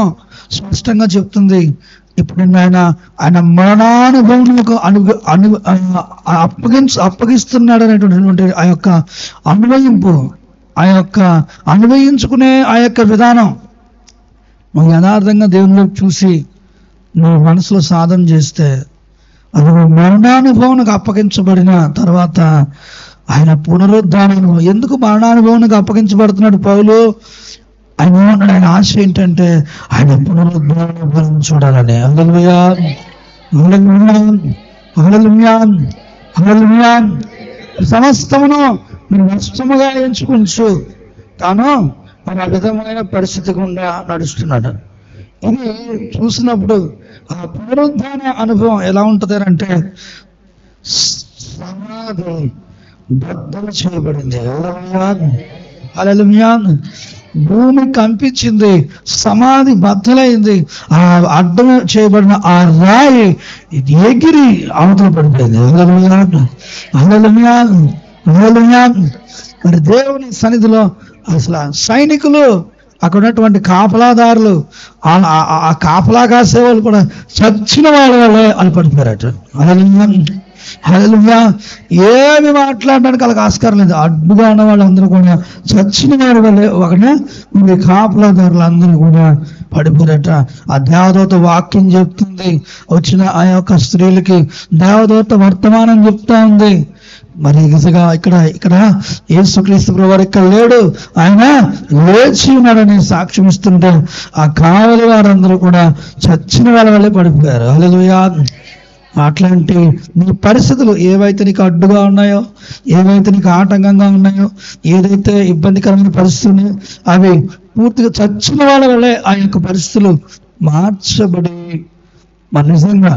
స్పష్టంగా చెప్తుంది, ఇప్పుడు ఆయన మరణానుభవంకు అప్పగిస్తున్నాడు అనేటువంటి ఆ యొక్క అన్వయింపు, ఆ యొక్క అన్వయించుకునే ఆ యొక్క విధానం. నువ్వు యథార్థంగా దేవుని చూసి నువ్వు మనసులో సాధన చేస్తే, అది మరణానుభవానికి అప్పగించబడిన తర్వాత ఆయన పునరుద్ధానం. ఎందుకు మరణానుభవానికి అప్పగించబడుతున్నాడు పౌలు? ఆయన ఆశ ఏంటంటే ఆయన పునరుద్ధానం చూడాలని. సమస్తమును మీరు నష్టముగా ఎంచుకుంటూ తాను మన విధమైన పరిస్థితి గుండా నడుస్తున్నాడు. ఇది చూసినప్పుడు ఆ పునరుద్ధాన అనుభవం ఎలా ఉంటుంది అంటే, సమాధి బద్దలు చేయబడింది. హల్లెలూయా. భూమి కంపించింది, సమాధి బద్దలైంది. ఆ అడ్డం చేయబడిన ఆ రాయి ఎగిరి అవతల పడిపోయింది. హల్లెలూయా. మరి దేవుని సన్నిధిలో అసలు సైనికులు, అక్కడ ఉన్నటువంటి కాపలాదారులు, ఆ కాపలా కాసే వాళ్ళు కూడా చచ్చిన వాళ్ళ వల్లే అని పడిపోయారట. హల్లెలూయా. ఏమి మాట్లాడడానికి వాళ్ళకి ఆస్కారం లేదు. అడ్డుగా ఉన్న వాళ్ళందరూ కూడా చచ్చిన వారి వల్లే ఒకనే మీ కాపలాదారులు అందరూ కూడా పడిపోయారట. ఆ దేవదూత వాక్యం చెప్తుంది, వచ్చిన ఆ యొక్క స్త్రీలకి దేవదూత వర్తమానం చెప్తా ఉంది. మరి ఇక్కడ యేసుక్రీస్తు ప్రభువారు ఇక్కడ లేడు, ఆయన లేచి ఉన్నాడని సాక్ష్యం ఇస్తుంటే ఆ కావలి వారందరూ కూడా చచ్చిన వాళ్ళ వల్లే పడిపోయారు. హల్లెలూయా. అట్లాంటి నీ పరిస్థితులు ఏవైతే నీకు అడ్డుగా ఉన్నాయో, ఏవైతే నీకు ఆటంకంగా ఉన్నాయో, ఏదైతే ఇబ్బందికరమైన పరిస్థితులు, అవి పూర్తిగా చచ్చిన వాళ్ళ వల్లే ఆ యొక్క పరిస్థితులు మార్చబడి, మరి నిజంగా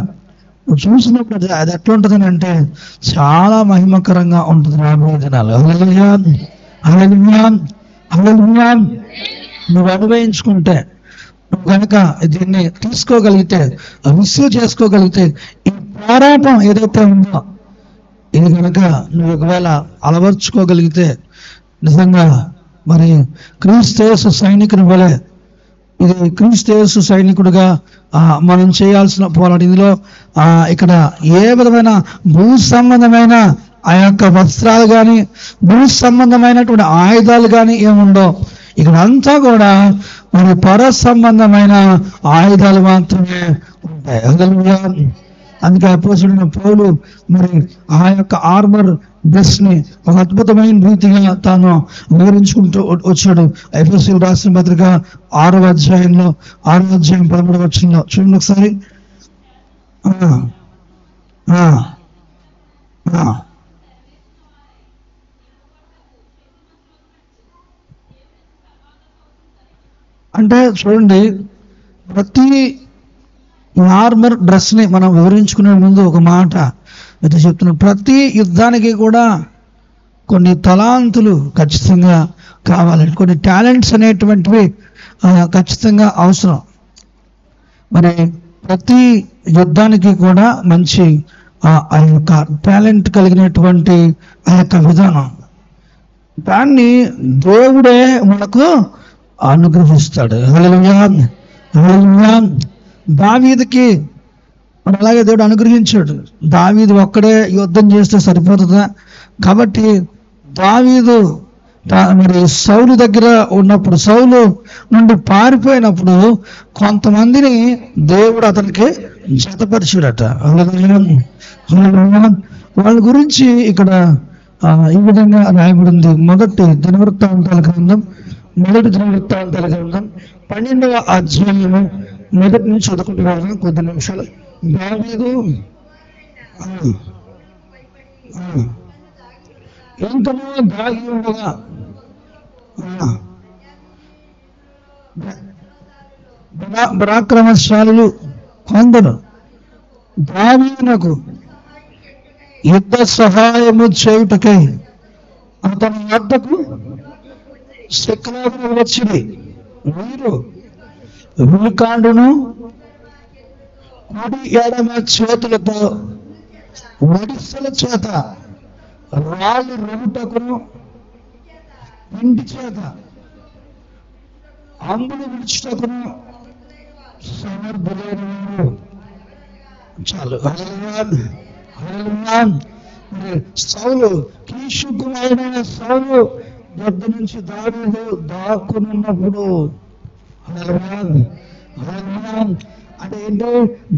నువ్వు చూసినప్పుడు అది ఎట్లా ఉంటుంది అంటే చాలా మహిమకరంగా ఉంటుంది రాబోయే దినాలు. నువ్వు అనుభవించుకుంటే, నువ్వు కనుక దీన్ని తీసుకోగలిగితే, రిసీవ్ చేసుకోగలిగితే, ఈ పోరాటం ఏదైతే ఉందో ఇది కనుక నువ్వు ఒకవేళ అలవర్చుకోగలిగితే, నిజంగా మరి క్రీస్తు యేసు సైనికుని వలె, ఇది క్రీస్తు యేసు సైనికుడిగా మనం చేయాల్సిన పోరాటం. ఇందులో ఇక్కడ ఏ విధమైన భూ సంబంధమైన ఆ యొక్క వస్త్రాలు కానీ, భూ సంబంధమైనటువంటి ఆయుధాలు కానీ ఏముండో, ఇక్కడ అంతా కూడా మరి పర సంబంధమైన ఆయుధాలు మాత్రమే ఉంటాయి. హల్లెలూయా. అందుకే అపోస్తలుడైన పౌలు మరి ఆ యొక్క ఆర్మర్ డ్రెస్ ని ఒక అద్భుతమైన రీతిగా తాను వివరించుకుంటూ వచ్చాడు. ఎఫెసీయులకు రాసిన పత్రిక 6వ అధ్యాయంలో 13వ వచనంలో చూడండి ఒకసారి. అంటే చూడండి, ప్రతి ఆర్మర్ డ్రెస్ ని మనం వివరించుకునే ముందు ఒక మాట అయితే చెప్తున్నాం. ప్రతి యుద్ధానికి కూడా కొన్ని తలాంతులు ఖచ్చితంగా కావాలి, కొన్ని టాలెంట్స్ అనేటువంటివి ఖచ్చితంగా అవసరం. మరి ప్రతి యుద్ధానికి కూడా మంచి ఆ యొక్క టాలెంట్ కలిగినటువంటి ఆ యొక్క విధానం, దాన్ని దేవుడే మనకు అనుగ్రహిస్తాడు. హల్లెలూయా. హల్లెలూయా. దావీదుకి మరి అలాగే దేవుడు అనుగ్రహించాడు. దావీదు ఒక్కడే యుద్ధం చేస్తే సరిపోతుందా? కాబట్టి దావీదు మరి సౌలు దగ్గర ఉన్నప్పుడు, సౌలు నుండి పారిపోయినప్పుడు కొంతమందిని దేవుడు అతనికి జతపరిచాడట. వాళ్ళ గురించి ఇక్కడ ఈ విధంగా రాయబడింది. మొదటి దినవృత్తాంతాల గ్రంథం 12వ అధ్యాయము మొదటి నుంచి చదువుకుంటున్నాను కొద్ది నిమిషాలు. దావీదు ఎంతనో దాగి ఉండగా పరాక్రమశాలులు కొందరు దావీదునకు యుద్ధ సహాయము చేయుటకై అతని వద్దకు శిఖరాగ్రం వచ్చింది. వీరు విలుకాండును కుడి ఎడమ చేతులతో ఒడిసెల చేత రాళ్ళు రువుటకును ఇంటి చేత అంబులు విడుచుటకును సమర్థులైన వారు. చాలు. సౌలు, కీషు కుమారుడైన సౌలు వద్ద నుంచి దావీదు దాక్కునున్నప్పుడు అంటే ఏంటో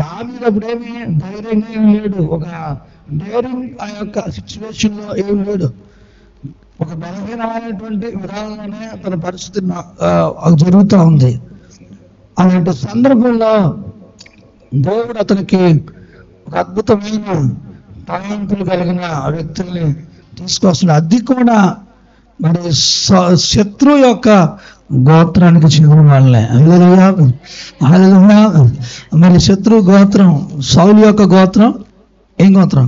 దావీదు అప్పుడేమి ధైర్యంగా ఏం లేడు, ఒక డేరింగ్ ఆ యొక్క సిచ్యువేషన్ లో ఏం లేడు, ఒక బలహీనమైనటువంటి విధానంలోనే తన పరిస్థితి జరుగుతూ ఉంది. అలాంటి సందర్భంలో దేవుడు అతనికి ఒక అద్భుతమైన టాలెంట్లు కలిగిన వ్యక్తుల్ని తీసుకొస్తున్నాడు. అది కూడా మరి శత్రువు యొక్క గోత్రానికి చెందిన వాళ్ళే. హల్లెలూయా. హల్లెలూయా. మరి శత్రువు గోత్రం, సౌలు యొక్క గోత్రం ఏం గోత్రం?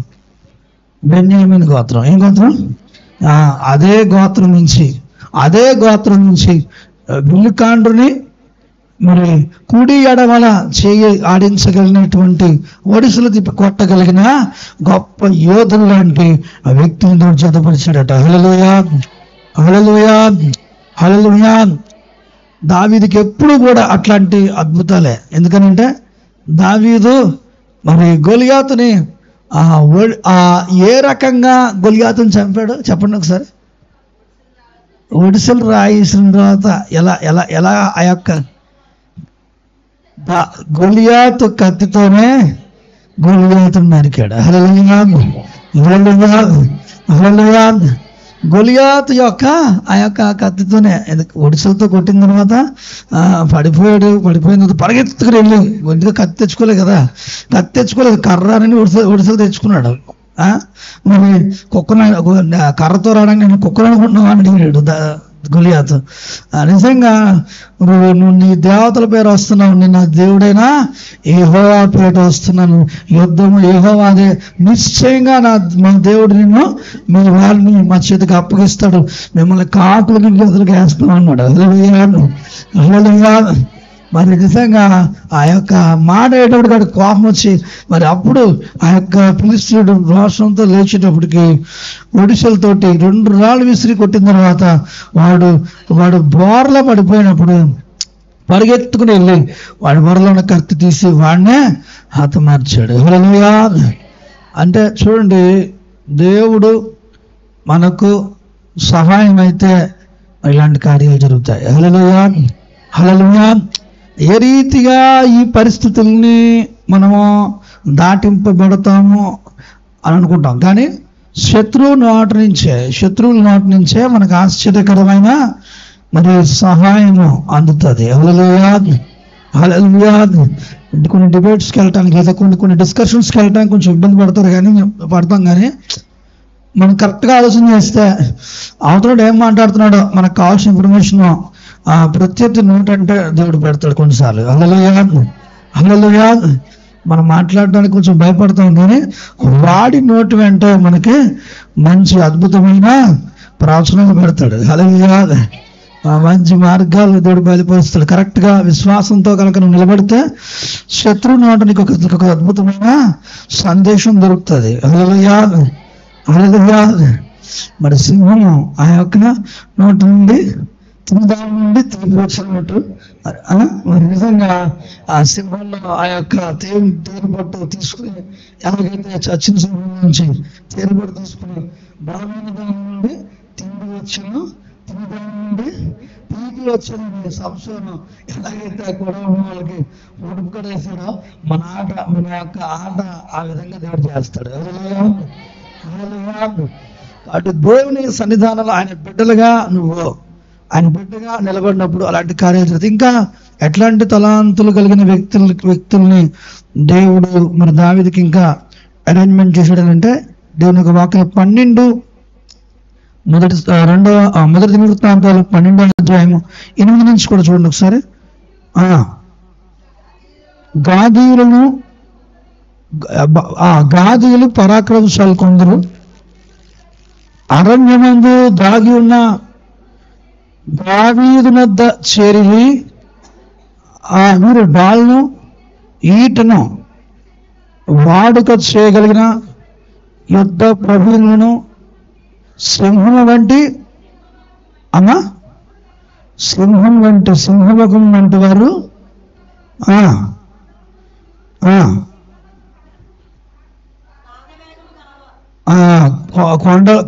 బెన్యామీను గోత్రం. ఏం గోత్రం? అదే గోత్రం నుంచి విలుకాండుని మరి కుడి ఎడమల చేయి ఆడించగలిగినటువంటి ఒడిసెలు తిప్పి కొట్టగలిగిన గొప్ప యోధులు లాంటి ఆ వ్యక్తిని జతపరిచాడట. హల్లెలూయా. హల్లెలూయా. హల్లెలూయా. దావీదుకి ఎప్పుడు కూడా అట్లాంటి అద్భుతాలే. ఎందుకనంటే దావీదు మరి గొలియాతుని ఏ రకంగా గొలియాతుని చంపాడు చెప్పండి ఒకసారి. ఒడిసెలు రాయేసిన తర్వాత ఎలా ఎలా ఎలా ఆ యొక్క గొలియాతు కత్తితోనే గొలియాతుని నరికాడు. హల్లెలూయా. హల్లెలూయా. హల్లెలూయా. గొలియాతు యొక్క ఆ యొక్క కత్తితోనే ఒడిసెలతో కొట్టిన తర్వాత పడిపోయిన తర్వాత పరిగెత్తుకుని వెళ్ళి ఒంటిగా కత్తి తెచ్చుకోలేదు కదా, కత్తి తెచ్చుకోలేదు, కర్ర అని ఒడిసెలు తెచ్చుకున్నాడు. మరి కుక్కన కర్రతో రావడానికి నేను కుక్కను అనుకుంటున్నావు అని అడిగాడు గొలియాతు. నిజంగా నువ్వు నీ దేవతల పేరు వస్తున్నావు, నేను నా దేవుడైనా యెహోవా పేట వస్తున్నాను, యుద్ధము యెహోవాదే, నిశ్చయంగా మా దేవుడు నిన్ను మీ వాళ్ళని మా చేతికి అప్పగిస్తాడు, మిమ్మల్ని కాకులకి గెదలకి వేస్తాం అన్నాడు. హల్లెలూయా. మరి నిజంగా ఆ యొక్క మాట అయ్యేటప్పుడు కాదు కోపం వచ్చి మరి అప్పుడు ఆ యొక్క ఫిలిష్తీయుడు రోషంతో లేచేటప్పటికి ఒడిసెలతోటి 2 రాళ్ళు విసిరి కొట్టిన తర్వాత వాడు బోర్లా పడిపోయినప్పుడు పరిగెత్తుకుని వెళ్ళి వాడి బొరలో ఉన్న కత్తి తీసి వాడినే హతమార్చాడు. హల్లెలూయా. అంటే చూడండి, దేవుడు మనకు సహాయం అయితే ఇలాంటి కార్యాలు జరుగుతాయి. హల్లెలూయా, హల్లెలూయా. ఏ రీతిగా ఈ పరిస్థితుల్ని మనము దాటింపబడతాము అని అనుకుంటాం, కానీ శత్రువుల నోటి నుంచే మనకు ఆశ్చర్యకరమైన మరి సహాయము అందుతుంది. హల్లెలూయా, హల్లెలూయా. కొన్ని డిబేట్స్కి వెళ్ళటానికి లేదా కొన్ని డిస్కషన్స్కి వెళ్ళటానికి కొంచెం ఇబ్బంది పడతాం కానీ మనం కరెక్ట్గా ఆలోచన చేస్తే అవతల ఏం మాట్లాడుతున్నాడో మనకు కావాల్సిన ఇన్ఫర్మేషన్ ప్రత్యర్థి నోట్ అంటే దేవుడు పెడతాడు కొన్నిసార్లు. హల్లెలూయా, హల్లెలూయా. మనం మాట్లాడడానికి కొంచెం భయపడతాం కానీ వాడి నోటి వెంట మనకి మంచి అద్భుతమైన ప్రవచనాలు పెడతాడు. హల్లెలూయా. మంచి మార్గాలు దేవుడు బయలుపరుస్తాడు. కరెక్ట్గా విశ్వాసంతో కనుక నువ్వు నిలబడితే శత్రువు నోట నీకు ఒక అద్భుతమైన సందేశం దొరుకుతుంది. హల్లెలూయా, హల్లెలూయా. మరి సింహము ఆ యొక్క నోటి నుండి దాని నుండి తీపి వచ్చినట్టు మరి నిజంగా ఆ సింహంలో ఆ యొక్క తేనెపట్టు తీసుకుని ఎలాగైతే చచ్చిన సింహం నుంచి తేనెపట్టు తీసుకుని బలమైన దాని నుండి తిండి వచ్చిన దాని నుండి తీపి వచ్చిన సంశోను ఎలాగైతే గొడవ వాళ్ళకి ఉడుపు కడేసాడో మన యొక్క ఆట ఆ విధంగా దేవుడు చేస్తాడు. అటు దేవుని సన్నిధానంలో ఆయన బిడ్డలుగా నిలబడినప్పుడు అలాంటి కార్యాలు జరుగుతాయి. ఇంకా ఎట్లాంటి తలాంతులు కలిగిన వ్యక్తుల్ని దేవుడు మరి దావీదుకి ఇంకా అరేంజ్మెంట్ చేశాడనంటే దేవుని యొక్క వాక్యం 12 మొదటి వృత్తాంతాలు 12వ అధ్యాయము 8 నుంచి కూడా చూడండి ఒకసారి. గాదీయులు పరాక్రమశాలు కొందరు అరణ్యమందు దాగి ఉన్న దావీదునొద్ద చేరి వీరు డాల్ను ఈటను వాడుక చేయగలిగిన యుద్ధ ప్రవీణులను సింహం వంటి సింహముఖం వంటి వారు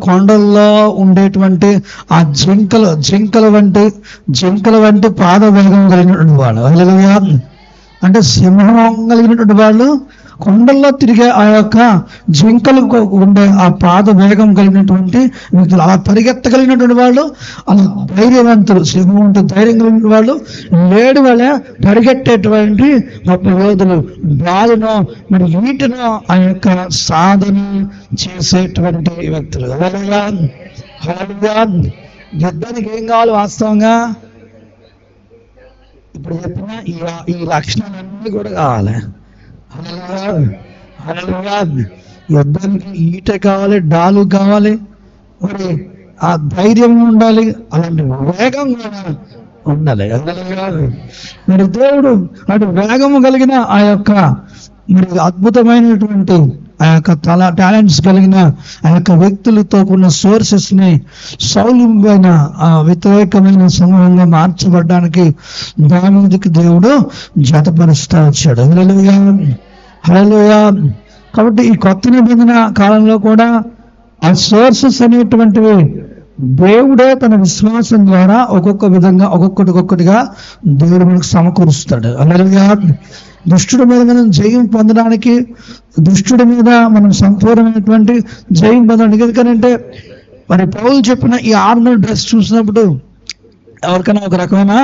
కొండల్లో ఉండేటువంటి ఆ జింకల వంటి పాద వేగం కలిగినటువంటి వాళ్ళు. హల్లెలూయా. అంటే సింహం కలిగినటువంటి వాళ్ళు కొండల్లో తిరిగే ఆ యొక్క జింకలకు ఉండే ఆ పాద వేగం కలిగినటువంటి వ్యక్తులు, అలా పరిగెత్తగలిగినటువంటి వాళ్ళు, అలా ధైర్యవంతులు, సింహం ఉంటే ధైర్యం కలిగిన వాళ్ళు, లేడి వల్ల పరిగెట్టేటువంటి గొప్ప యోధులు, బాలును మరి వీటిను ఆ యొక్క సాధన చేసేటువంటి వ్యక్తులు. హల్లెలూయా, హల్లెలూయా. యుద్ధానికి ఏం కావాలి వాస్తవంగా? ఇప్పుడు చెప్పిన ఈ లక్షణాలన్నీ కూడా కావాలి. యుద్ధానికి ఈట కావాలి, డాలు కావాలి, మరి ఆ ధైర్యం ఉండాలి, అలాంటి వేగం కూడా ఉండాలి. మరి దేవుడు అటు వేగము కలిగిన ఆ యొక్క మరి అద్భుతమైనటువంటి ఆ యొక్క టాలెంట్స్ కలిగిన ఆ యొక్క వ్యక్తులతో కూడిన సోర్సెస్ని సౌలభ్యమైన వ్యతిరేకమైన సమూహంగా మార్చబడ్డానికి దావీదుకి దేవుడు జతపరుస్తూ వచ్చాడు. హల్లెలూయా, హల్లెలూయా. కాబట్టి ఈ కొత్త నిబంధన కాలంలో కూడా ఆ సోర్సెస్ అనేటువంటివి దేవుడే తన విశ్వాసం ద్వారా ఒక్కొక్కటిగా దేవుడు మనకు సమకూరుస్తాడు. హల్లెలూయా. దుష్టుడి మీద మనం జయం పొందడానికి, దుష్టుడి మీద మనం సంపూర్ణమైనటువంటి జయం పొందడానికి, ఎందుకంటే మరి పౌలు చెప్పిన ఈ ఆర్మర్ డ్రెస్ చూసినప్పుడు ఎవరికైనా ఒక రకమైన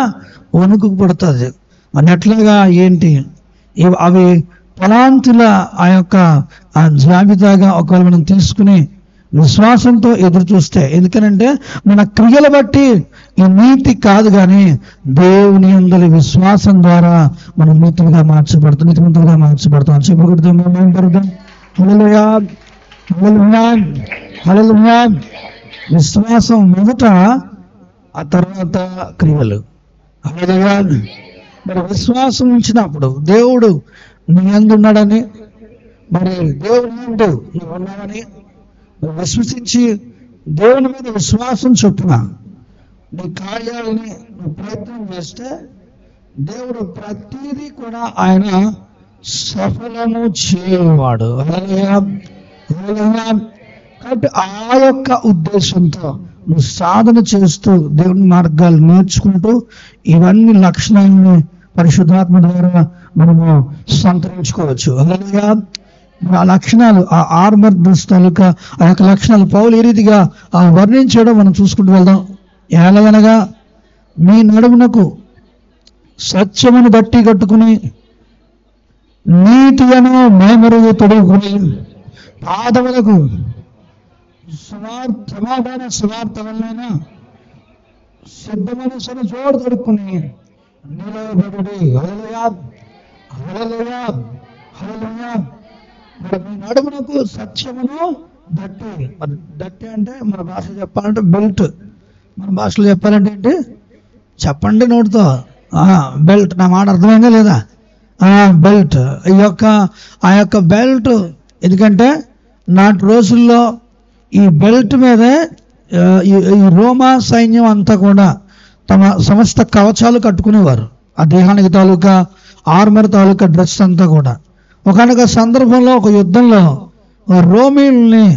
వణుకు పడుతుంది. మరి ఎట్లాగా ఏంటి అవి తలాంతుల ఆ యొక్క జాబితాగా ఒకవేళ మనం తీసుకుని విశ్వాసంతో ఎదురు చూస్తే, ఎందుకనంటే మన క్రియల బట్టి ఈ నీతి కాదు కానీ దేవుని యందలి విశ్వాసం ద్వారా మనం నీతిగా మార్చబడతాం, నీతిమంతులుగా మార్చబడతాం. చెప్పకూడదు. హల్లెలూయా, హల్లెలూయా, హల్లెలూయా. విశ్వాసం మొదట, ఆ తర్వాత క్రియలు. హల్లెలూయా. మరి విశ్వాసం ఉంచినప్పుడు దేవుడు నీ యందు ఉన్నాడని, మరి దేవుని యందు నువ్వు ఉన్నావని విశ్వసించి దేవుని మీద విశ్వాసం చొప్పున నీ కార్యాలని నువ్వు ప్రయత్నం చేస్తే దేవుడు ప్రతిదీ కూడా ఆయన సఫలము చేయవాడు. కాబట్టి ఆ యొక్క ఉద్దేశంతో నువ్వు సాధన చేస్తూ దేవుని మార్గాలు నేర్చుకుంటూ ఇవన్నీ లక్షణాలను పరిశుద్ధాత్మ ద్వారా మనము సంతరించుకోవచ్చు. హల్లెలూయా. ఆ లక్షణాలు, ఆ ఆర్మర్ డ్రెస్ తాలూకా ఆ యొక్క లక్షణాలు పౌలు ఏ రీతిగా వర్ణించడం మనం చూసుకుంటూ వెళ్దాం. ఎలాగనగా మీ నడుమునకు సత్యమును బట్టి కట్టుకుని నీతియను మేమరుగు తొడుగుకుని పాదములకు సమాధాన సువార్తమైన సిద్ధ మనసును జోడు తొడుక్కుని నిలబడి. హల్లెలూయా, హల్లెలూయా, హల్లెలూయా. మీ నడుమునకు సత్యమును దట్టి. మరి దట్టి అంటే మన భాష చెప్పాలంటే బెల్ట్. మన భాషలో చెప్పాలంటే ఏంటి చెప్పండి నోటితో. బెల్ట్. నా మాట అర్థమైందా లేదా? బెల్ట్. ఆ యొక్క బెల్ట్ ఎందుకంటే నాటి రోజుల్లో ఈ బెల్ట్ మీదే ఈ రోమా సైన్యం అంతా కూడా తమ సమస్త కవచాలు కట్టుకునేవారు. ఆ దేహానికి తాలూకా ఆర్మర్ తాలూకా డ్రెస్ అంతా కూడా. ఒకనొక సందర్భంలో ఒక యుద్ధంలో రోమీల్ని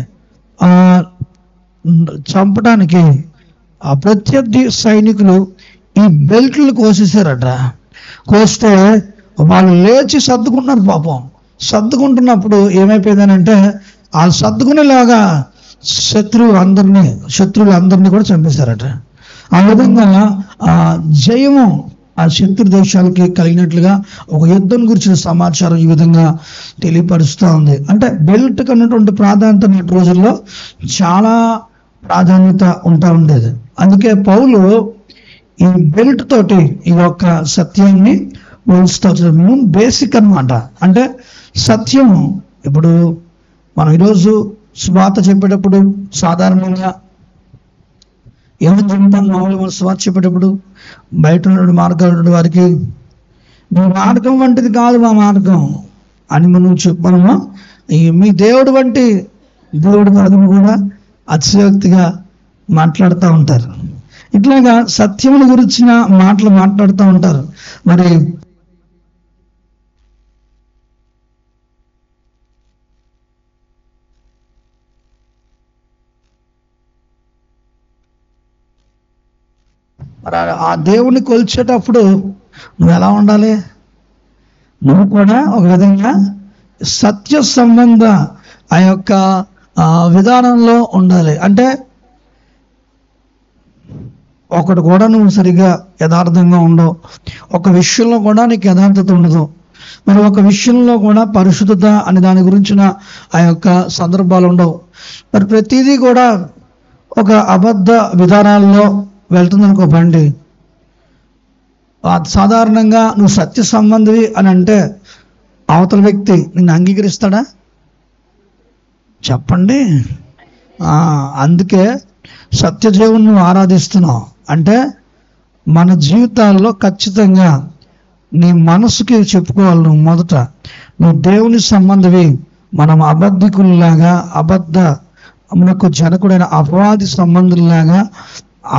చంపడానికి ఆ ప్రత్యర్థి సైనికులు ఈ బెల్ట్లు కోసేసారట. కోస్తే వాళ్ళు లేచి సర్దుకుంటున్నారు. పాపం సర్దుకుంటున్నప్పుడు ఏమైపోయిందనంటే ఆ సర్దుకునేలాగా శత్రువులందరినీ కూడా చంపేశారట. ఆ విధంగా ఆ జయము ఆ శత్రు దేశాలకి కలిగినట్లుగా ఒక యుద్ధం గురించిన సమాచారం ఈ విధంగా తెలియపరుస్తూ ఉంది. అంటే బెల్ట్ కన్నటువంటి ప్రాధాన్యత నేటి రోజుల్లో చాలా ప్రాధాన్యత ఉంటా ఉండేది. అందుకే పౌలు ఈ బెల్ట్ తోటి ఈ యొక్క సత్యాన్ని బేసిక్ అన్నమాట. అంటే సత్యము ఇప్పుడు మనం ఈరోజు సువార్త చెప్పేటప్పుడు సాధారణంగా ఏమని చెప్తాం? మామూలుగా సువార్త చెప్పేటప్పుడు బయట ఉన్న మార్గాలు వారికి మీ మార్గం వంటిది కాదు మా మార్గం అని మనము మీ దేవుడు వంటి దేవుడు కాదని కూడా అతిశయోక్తిగా మాట్లాడుతూ ఉంటారు. ఇట్లాగా సత్యముల గురించిన మాటలు మాట్లాడుతూ ఉంటారు. మరి ఆ దేవుణ్ణి కొలిచేటప్పుడు నువ్వు ఎలా ఉండాలి? నువ్వు కూడా ఒక విధంగా సత్య సంబంధ ఆ యొక్క విధానంలో ఉండాలి. అంటే ఒకటి కూడా నువ్వు సరిగా యథార్థంగా ఉండవు. ఒక విషయంలో కూడా నీకు యథార్థత ఉండదు. మరి ఒక విషయంలో కూడా పరిశుద్ధత అనే దాని గురించిన ఆ యొక్క సందర్భాలు ఉండవు. మరి ప్రతిదీ కూడా ఒక అబద్ధ విధానాల్లో వెళ్తుందనుకో బండి. సాధారణంగా నువ్వు సత్య సంబంధివి అని అంటే అవతల వ్యక్తి నిన్ను అంగీకరిస్తాడా? చెప్పండి. అందుకే సత్యదేవుని నువ్వు ఆరాధిస్తున్నావు అంటే మన జీవితాల్లో ఖచ్చితంగా నీ మనసుకి చెప్పుకోవాలి. నువ్వు మొదట నువ్వు దేవుని సంబంధివి. మనం అబద్ధికుల్లాగా మనకు జనకుడైన అపవాది సంబంధుల్లాగా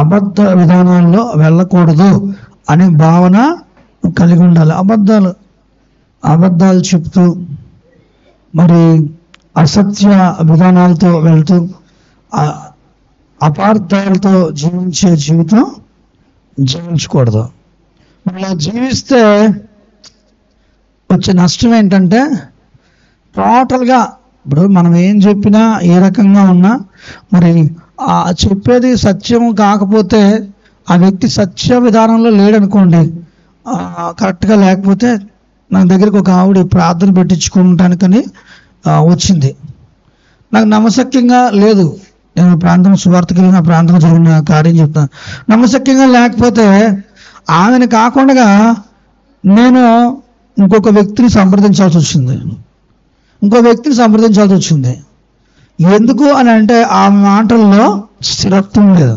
అబద్ధ విధానాల్లో వెళ్ళకూడదు అనే భావన కలిగి ఉండాలి. అబద్ధాలు చెప్తూ మరి అసత్య విధానాలతో వెళ్తూ అపార్థాలతో జీవించే జీవితం జీవించకూడదు. అలా జీవిస్తే వచ్చే నష్టం ఏంటంటే టోటల్గా ఇప్పుడు మనం ఏం చెప్పినా ఏ రకంగా ఉన్నా మరి చెప్పేది సత్యం కాకపోతే ఆ వ్యక్తి సత్య విధానంలో లేడనుకోండి, కరెక్ట్గా లేకపోతే నా దగ్గరికి ఒక ఆవిడ ప్రార్థన పెట్టించుకోవటానికని వచ్చింది. నాకు నమ్మశక్యంగా లేదు. నేను ప్రాంతం సువార్తకి వెళ్ళిన ప్రాంతంలో జరిగిన కార్యం చెప్తాను. నమ్మశక్యంగా లేకపోతే ఆమెను కాకుండా నేను ఇంకొక వ్యక్తిని సంప్రదించాల్సి వచ్చింది. ఎందుకు అని అంటే ఆ మాటల్లో స్థిరత్వం లేదు.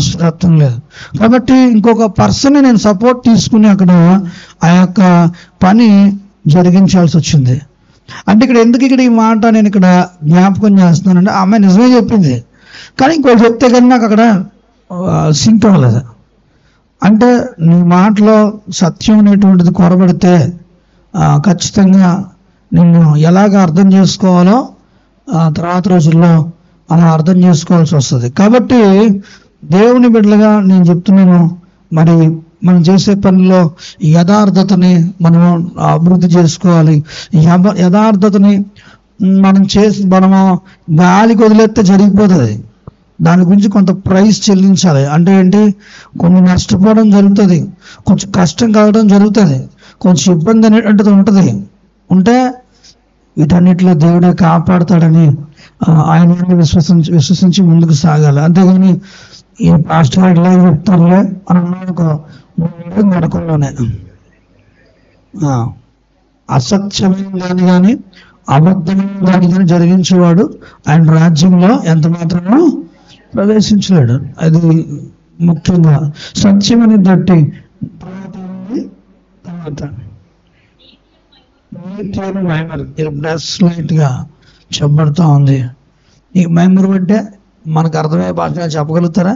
స్థిరత్వం లేదు. కాబట్టి ఇంకొక పర్సన్ని నేను సపోర్ట్ తీసుకుని అక్కడ ఆ యొక్క పని జరిగించాల్సి వచ్చింది. అంటే ఇక్కడ ఈ మాట నేను ఇక్కడ జ్ఞాపకం చేస్తున్నానంటే ఆ అమ్మాయి నిజమే చెప్పింది, కానీ ఇంకోటి చెప్తే కానీ నాకు అక్కడ సింక్ అవ్వలేదు. అంటే నీ మాటలో సత్యం అనేటువంటిది కొరబడితే ఖచ్చితంగా నిన్ను ఎలాగ అర్థం చేసుకోవాలో తర్వాత రోజుల్లో అలా అర్థం చేసుకోవాల్సి వస్తుంది. కాబట్టి దేవుని బిడ్డలుగా నేను చెప్తున్నాను, మరి మనం చేసే పనిలో యథార్థతని మనం అభివృద్ధి చేసుకోవాలి. యథార్థతని మనము గాలికి వదిలేస్తే జరిగిపోతుంది. దాని గురించి కొంత ప్రైస్ చెల్లించాలి. అంటే ఏంటి, కొన్ని నష్టపోవడం జరుగుతుంది, కొంచెం కష్టం కలగడం జరుగుతుంది, కొంచెం ఇబ్బంది అనేటువంటిది ఉంటుంది. ఉంటే వీటన్నిటిలో దేవుడే కాపాడుతాడని ఆయన విశ్వసించి ముందుకు సాగాలి. అంతేగాని ఈ పాస్టర్ ఇట్లా చెప్తారులే అన్న ఒక నడకంలోనే అసత్యమైన దాన్ని కానీ అబద్ధమైన దాన్ని కానీ జరిగించేవాడు ఆయన రాజ్యంలో ఎంత మాత్రమో ప్రవేశించలేడు. అది ముఖ్యంగా సత్యం అని బట్టి తర్వాత లైట్ గా చెప్పబడుతూ ఉంది. ఈ మైమర్ అంటే మనకు అర్థమయ్యే భాషగా చెప్పగలుగుతారా?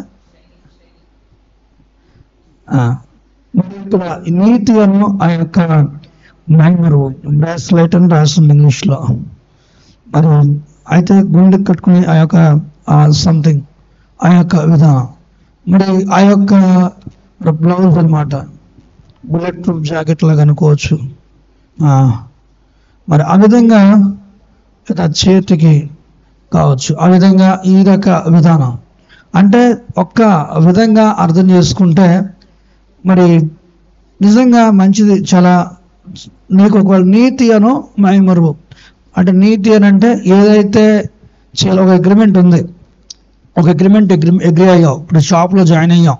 నీతి అను ఆ యొక్క మైమరు బ్రాస్లైట్ అని రాస్తుంది ఇంగ్లీష్లో. మరి అయితే గుండె కట్టుకుని ఆ యొక్క సంథింగ్ ఆ యొక్క విధానం, మరి ఆ యొక్క బ్లౌజ్ అనమాట, బుల్లెట్ ప్రూఫ్ జాకెట్ లాగా అనుకోవచ్చు. మరి ఆ విధంగా చేతికి కావచ్చు, ఆ విధంగా ఈ విధానం అంటే ఒక్క విధంగా అర్థం చేసుకుంటే మరి నిజంగా మంచిది. చాలా నీకు ఒకవేళ నీతి అను మైమరువు అంటే నీతి అని అంటే ఏదైతే చాలా ఒక అగ్రిమెంట్ ఉంది, ఒక అగ్రిమెంట్ అగ్రి అయ్యావు. ఇప్పుడు షాప్లో జాయిన్ అయ్యాం,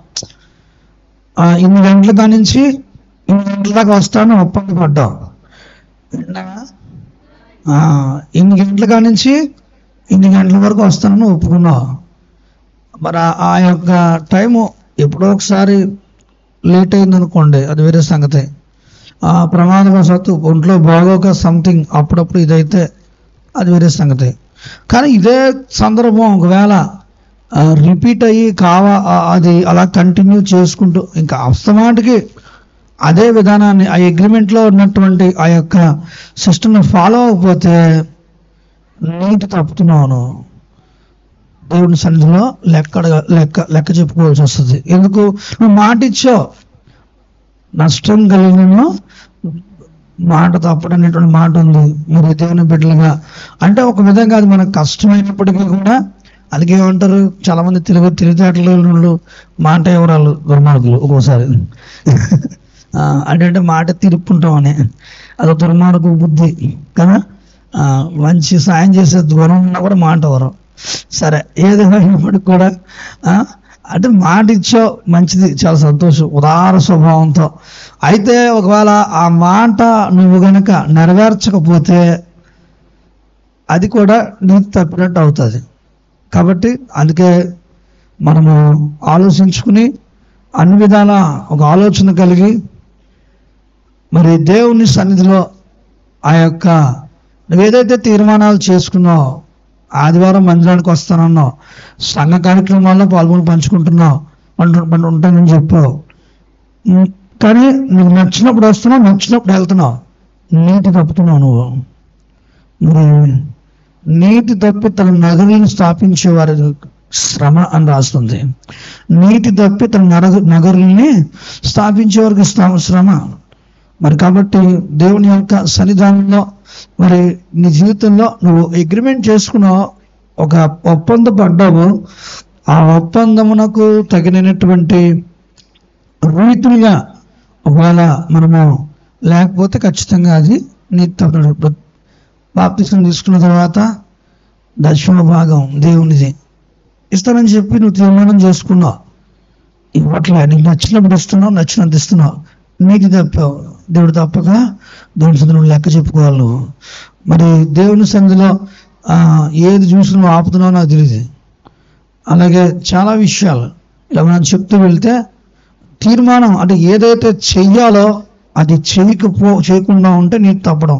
ఇన్ని గంటల దాని నుంచి ఇన్ని గంటల దాకా వస్తాను ఒప్పంద పడ్డావు. ఇన్ని గంటల కాడి నుంచి ఇన్ని గంటల వరకు వస్తానని ఒప్పుకున్నావు. మరి ఆ యొక్క టైము ఎప్పుడో ఒకసారి లేట్ అయిందనుకోండి, అది వేరే సంగతి. ప్రమాదవశాత్తు ఒంట్లో బాగోక సంథింగ్ అప్పుడప్పుడు ఇదైతే అది వేరే సంగతి. కానీ ఇదే సందర్భం ఒకవేళ రిపీట్ అయ్యి అది అలా కంటిన్యూ చేసుకుంటూ ఇంకా అస్తమాటికి అదే విధానాన్ని ఆ అగ్రిమెంట్లో ఉన్నటువంటి ఆ యొక్క సిస్టమ్ని ఫాలో అవ్వకపోతే నీతి తప్పుతున్నాను, దేవుని సన్నిధిలో లెక్క చెప్పుకోవాల్సి వస్తుంది. ఎందుకు? నువ్వు మాట ఇచ్చావు, నష్టం కలిగిన మాట తప్పడం అనేటువంటి మాట ఉంది. మరి దేవుని బిడ్డలుగా అంటే ఒక విధంగా అది మనకు కష్టమైనప్పటికీ కూడా అందుకే ఏమంటారు చాలా మంది తెలివితేటలు మాట ఎవరాలు దుర్మార్గులు ఒక్కోసారి అంటే మాట తిరుపుకుంటామని అది దుర్మార్గు బుద్ధి కదా. మంచి సాయం చేసే దూరం ఉన్నా కూడా మాట ఎవరు. సరే ఏదైనప్పటికి కూడా అంటే మాట ఇచ్చావు మంచిది, చాలా సంతోషం, ఉదార స్వభావంతో. అయితే ఒకవేళ ఆ మాట నువ్వు గనక నెరవేర్చకపోతే అది కూడా నీతి తప్పినట్టు అవుతుంది. కాబట్టి అందుకే మనము ఆలోచించుకుని అన్ని విధాల ఒక ఆలోచన కలిగి మరి దేవుని సన్నిధిలో ఆ యొక్క నువ్వేదైతే తీర్మానాలు చేసుకున్నావు, ఆదివారం మందిరానికి వస్తానన్నావు, సంఘ కార్యక్రమాల్లో పాల్గొని పంచుకుంటున్నావు, ఉంటానని చెప్పావు. కానీ నీకు నచ్చినప్పుడు వస్తున్నావు, నచ్చినప్పుడు వెళ్తున్నావు, నీతి తప్పుతున్నావు నువ్వు. మరి నీతి తప్పి తన నగరులను స్థాపించేవారి శ్రమ అని రాస్తుంది. నీతి తప్పి తన నగరుల్ని స్థాపించేవారికి శ్రమ. మరి కాబట్టి దేవుని యొక్క సన్నిధానంలో మరి నీ జీవితంలో నువ్వు అగ్రిమెంట్ చేసుకున్నావు, ఒక ఒప్పందం పడ్డావు, ఆ ఒప్పందమునకు తగినటువంటి రీతులుగా ఒకవేళ మనము లేకపోతే ఖచ్చితంగా అది నీతి తప్పదు. బాప్తిసం తీసుకున్న తర్వాత దశమ భాగం దేవునిది ఇస్తానని చెప్పి నువ్వు తీర్మానం చేసుకున్నావు, ఇవ్వట్లే, నీకు నచ్చినప్పుడు ఇస్తున్నావు, నచ్చినంత ఇస్తున్నావు, నీకు తప్పావు. దేవుడు తప్పక దేవుని సన్నిధిలో లెక్క చెప్పుకోవాలి నువ్వు. మరి దేవుని సన్నిధిలో ఏది చూసి నువ్వు ఆపుతున్నావు నాకు తెలియదు. అలాగే చాలా విషయాలు ఇలా మనం చెప్తూ వెళ్తే తీర్మానం అంటే ఏదైతే చెయ్యాలో అది చేయకుండా ఉంటే నీకు తప్పడం,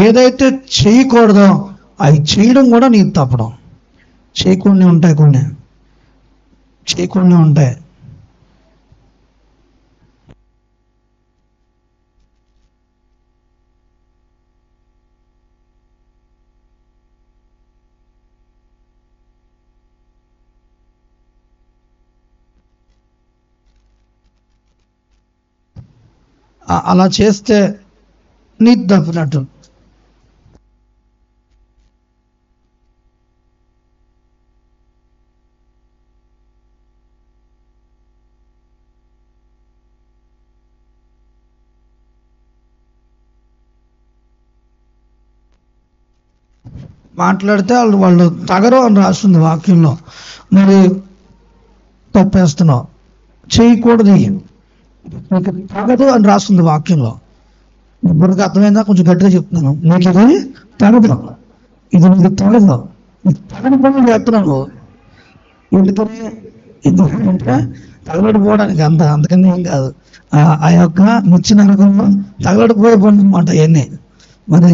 ఏదైతే చేయకూడదో అవి చేయడం కూడా నీకు తప్పడం. చేయకుండా ఉంటాయి. అలా చేస్తే నీతి తప్పినట్టు. మాట్లాడితే వాళ్ళు తగరు అని రాస్తుంది వాక్యంలో. మరి తప్పేస్తున్నావు, చేయకూడదు, నీకు తగదు అని రాస్తుంది వాక్యంలో. ఇప్పటికి అర్థమైందా? కొంచెం గట్టిగా చెప్తున్నాను. నీకు ఇది తగదు, ఇది నీకు తగదు, తగని పనులు చేస్తున్నావు. ఎందుకంటే తగలడిపోవడానికి అందుకని ఏం కాదు. ఆ యొక్క నిచ్చిన రకంలో తగలడిపోయే పనులు అన్నమాట ఇవన్నీ. మరి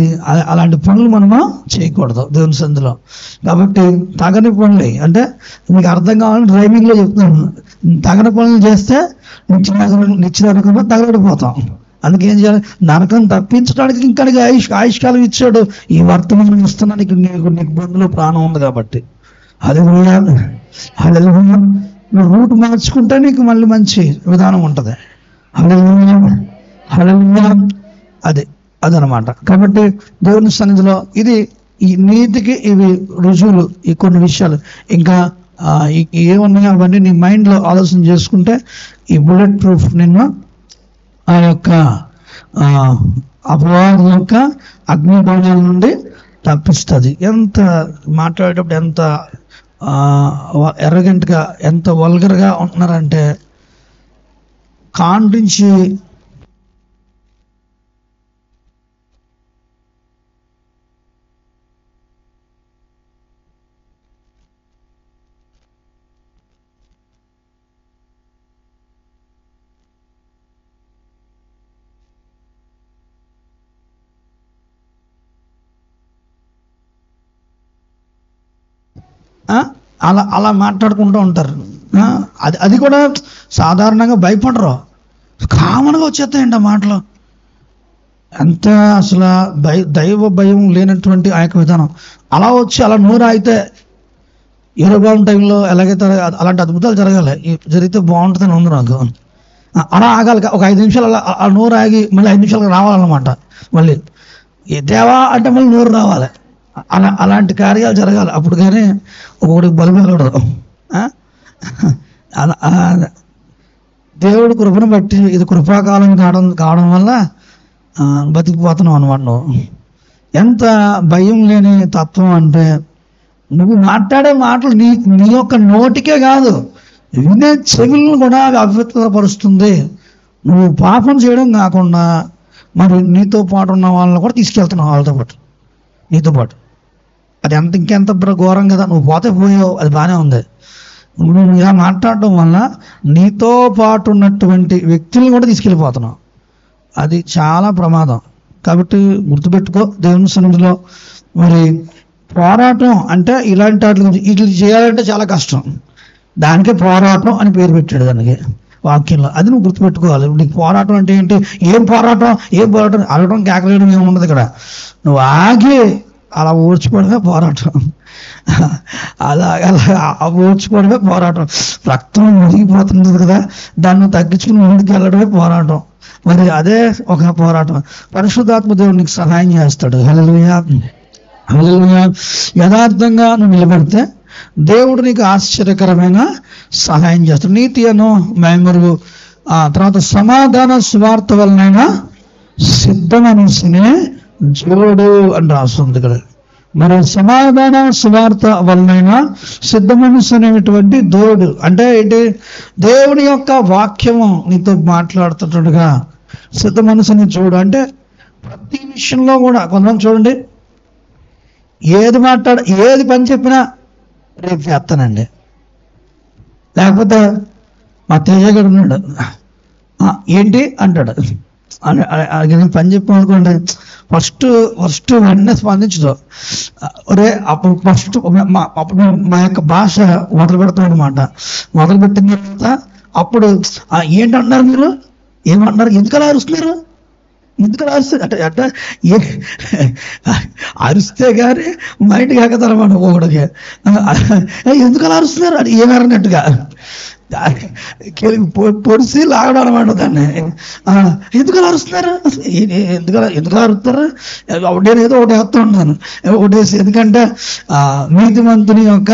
అలాంటి పనులు మనము చేయకూడదు దేవుని సన్నిధిలో. కాబట్టి తగని పనులు అంటే మీకు అర్థం కావాలని డ్రైవింగ్లో చెప్తున్నాను. తగని పనులు చేస్తే నిచ్చిన రకంలో తగలడిపోతాం. అందుకే ఏం చేయాలి? నరకం తప్పించడానికి ఇంకా ఆయుష్కాలం ఇచ్చాడు. ఈ వర్తమానం ఇస్తున్నా నీకు బంధులో ప్రాణం ఉంది కాబట్టి. హల్లెలూయా, హల్లెలూయా. నువ్వు రూట్ మార్చుకుంటే నీకు మళ్ళీ మంచి విధానం ఉంటుంది. హల్లెలూయా, హల్లెలూయా. అదనమాట. కాబట్టి దేవుని సన్నిధిలో ఈ నీతికి ఇవి రుజువులు, ఈ కొన్ని విషయాలు ఇంకా ఏమున్నాయో అవన్నీ నీ మైండ్లో ఆలోచన చేసుకుంటే ఈ బుల్లెట్ ప్రూఫ్ నిన్ను ఆ యొక్క అపవాదం యొక్క అగ్నిబాణాల నుండి తప్పిస్తుంది. ఎంత మాట్లాడేటప్పుడు ఎంత ఎర్రగంటగా, ఎంత వల్గర్గా ఉంటున్నారంటే కాండించి అలా మాట్లాడుకుంటూ ఉంటారు. అది కూడా సాధారణంగా భయపడరు, కామన్గా వచ్చేస్తాయండి ఆ మాటలు. ఎంత అసలు దైవ భయం లేనటువంటి ఆ యొక్క విధానం అలా వచ్చి అలా నోరు ఆగితే యూరోబాం టైంలో ఎలాగైతే అలాంటి అద్భుతాలు జరిగితే బాగుంటుందని ఉంది నాకు. అలా ఆగాలి, ఒక 5 నిమిషాలు అలా నోరు ఆగి మళ్ళీ 5 నిమిషాలకు రావాలన్నమాట. మళ్ళీ దేవా అంటే మళ్ళీ నోరు రావాలి. అలాంటి కార్యాలు జరగాలి. అప్పుడు కానీ ఒకడికి బలి వెళ్ళకూడదు. దేవుడు కృపను బట్టి ఇది కృపాకాలం కావడం వల్ల బతికిపోతున్నావు అనమాట. నువ్వు ఎంత భయం లేని తత్వం అంటే నువ్వు మాట్లాడే మాటలు నీ యొక్క నోటికే కాదు, వినే చెవులను కూడా అపవిత్రపరుస్తుంది. నువ్వు పాపం చేయడం కాకుండా మరి నీతో పాటు ఉన్న వాళ్ళని కూడా తీసుకెళ్తున్నావు, వాళ్ళతో పాటు నీతో పాటు. అది ఇంకెంత ఘోరం కదా. నువ్వు పోయావు, అది బాగానే ఉంది. నువ్వు ఇలా మాట్లాడడం వల్ల నీతో పాటు ఉన్నటువంటి వ్యక్తులను కూడా తీసుకెళ్ళిపోతున్నావు. అది చాలా ప్రమాదం. కాబట్టి గుర్తుపెట్టుకో దేవుని సన్నిధిలో. మరి పోరాటం అంటే ఇలాంటి వాటి గురించి ఇట్లా చేయాలంటే చాలా కష్టం. దానికే పోరాటం అని పేరు పెట్టాడు దానికి వాక్యంలో. అది నువ్వు గుర్తుపెట్టుకోవాలి. నీకు పోరాటం అంటే ఏంటి? ఏం పోరాటం అడగడం కేకలేయడం ఏముండదు ఇక్కడ. నువ్వు ఆగి అలా ఓర్చుకోవడమే పోరాటం. అలా ఓర్చుకోవడమే పోరాటం. రక్తం మురిగిపోతుంది కదా, దాన్ని తగ్గించుకుని ముందుకు వెళ్ళడమే పోరాటం. మరి అదే ఒక పోరాటం. పరిశుద్ధాత్మ దేవుడు నీకు సహాయం చేస్తాడు. హల్లెలూయా, హల్లెలూయా. యథార్థంగా నువ్వు నిలబడితే దేవుడు నీకు ఆశ్చర్యకరమైన సహాయం చేస్తాడు. నీతి అను మేమరు తర్వాత సమాధాన సువార్త వలనైనా సిద్ధ మనసునే జోడు అని రాస్తుంది ఇక్కడ. మరి సమాధాన సువార్త వలనైనా సిద్ధ మనసు అనేటువంటి దోడు అంటే ఏంటి? దేవుని యొక్క వాక్యము నీతో మాట్లాడుతుండగా సిద్ధ మనసుని చూడు అంటే ప్రతి విషయంలో కూడా. కొంతమంది చూడండి, ఏది పని చెప్పినా రేపు చేస్తానండి, లేకపోతే మా తేజగాడు ఉన్నాడు ఏంటి అంటాడు. పని చెప్పామనుకోండి, ఫస్ట్ వెంటనే స్పందించదు. ఒరే అప్పుడు అప్పుడు మా యొక్క భాష మొదలు పెడతాం అనమాట. మొదలు పెట్టిన తర్వాత అప్పుడు ఏంటంటున్నారు మీరు, ఏమంటున్నారు, ఎందుకలా అరుస్తున్నారు, ఎందుకలా అరుస్తారు అంటే అరిస్తే కానీ మైండ్కి ఎక్కదనమాట ఒకడికి. ఎందుకలా అరుస్తున్నారు అది ఏమన్నట్టుగా. పొడిసి లాగడం అనమాట దాన్ని. ఎందుకు అలా అరుస్తున్నారు, ఎందుకు అరుస్తారు? నేను ఏదో ఒకటి వేస్తూ ఉంటాను, ఒకటేసి. ఎందుకంటే నీతిమంతుని యొక్క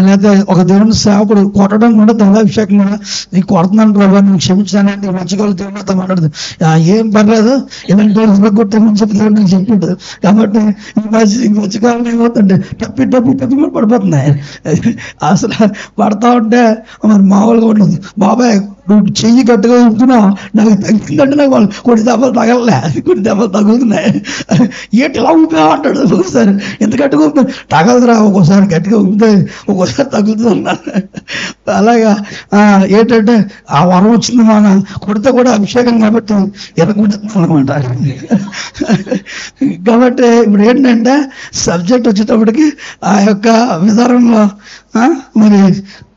లేదా ఒక దేవుని సేవకుడు కొట్టడం కూడా దైవాభిషేకం కూడా, నీకు కొడుతున్నాను ప్రభావ, నువ్వు క్షమించానండి, మధ్యకాలు దేవుడితో మాట్లాడదు, ఏం పర్లేదు ఇలాంటి వాళ్ళు కొట్టామని చెప్పి దేవుడు నాకు చెప్పిండు. కాబట్టి ఈ మధ్యకాలం ఏమవుతుంటే టప్పి కూడా పడిపోతున్నాయి. అసలు పడతా ఉంటే మరి మామూలుగా ఉండదు. బాబాయ్ నువ్వు చెయ్యి గట్టిగా ఊపుతున్నావు, నాకు తగ్గిందంటే నాకు వాళ్ళు కొన్ని దెబ్బలు తగలలే, కొన్ని దెబ్బలు తగులుతున్నాయి. ఏంటి ఇలా ఊపా అంటాడు ఒకసారి, ఎంత గట్టిగా ఊపి తగలదురా, ఒక్కోసారి గట్టిగా ఊపితే ఒక్కోసారి తగులుతున్నారు. అలాగా ఏంటంటే ఆ వరం వచ్చింది మన కొడితే కూడా అభిషేకం కాబట్టి ఎరగొడుతున్నాం అనమాట. కాబట్టి ఇప్పుడు ఏంటంటే సబ్జెక్ట్ వచ్చేటప్పటికి ఆ యొక్క విధానంలో మరి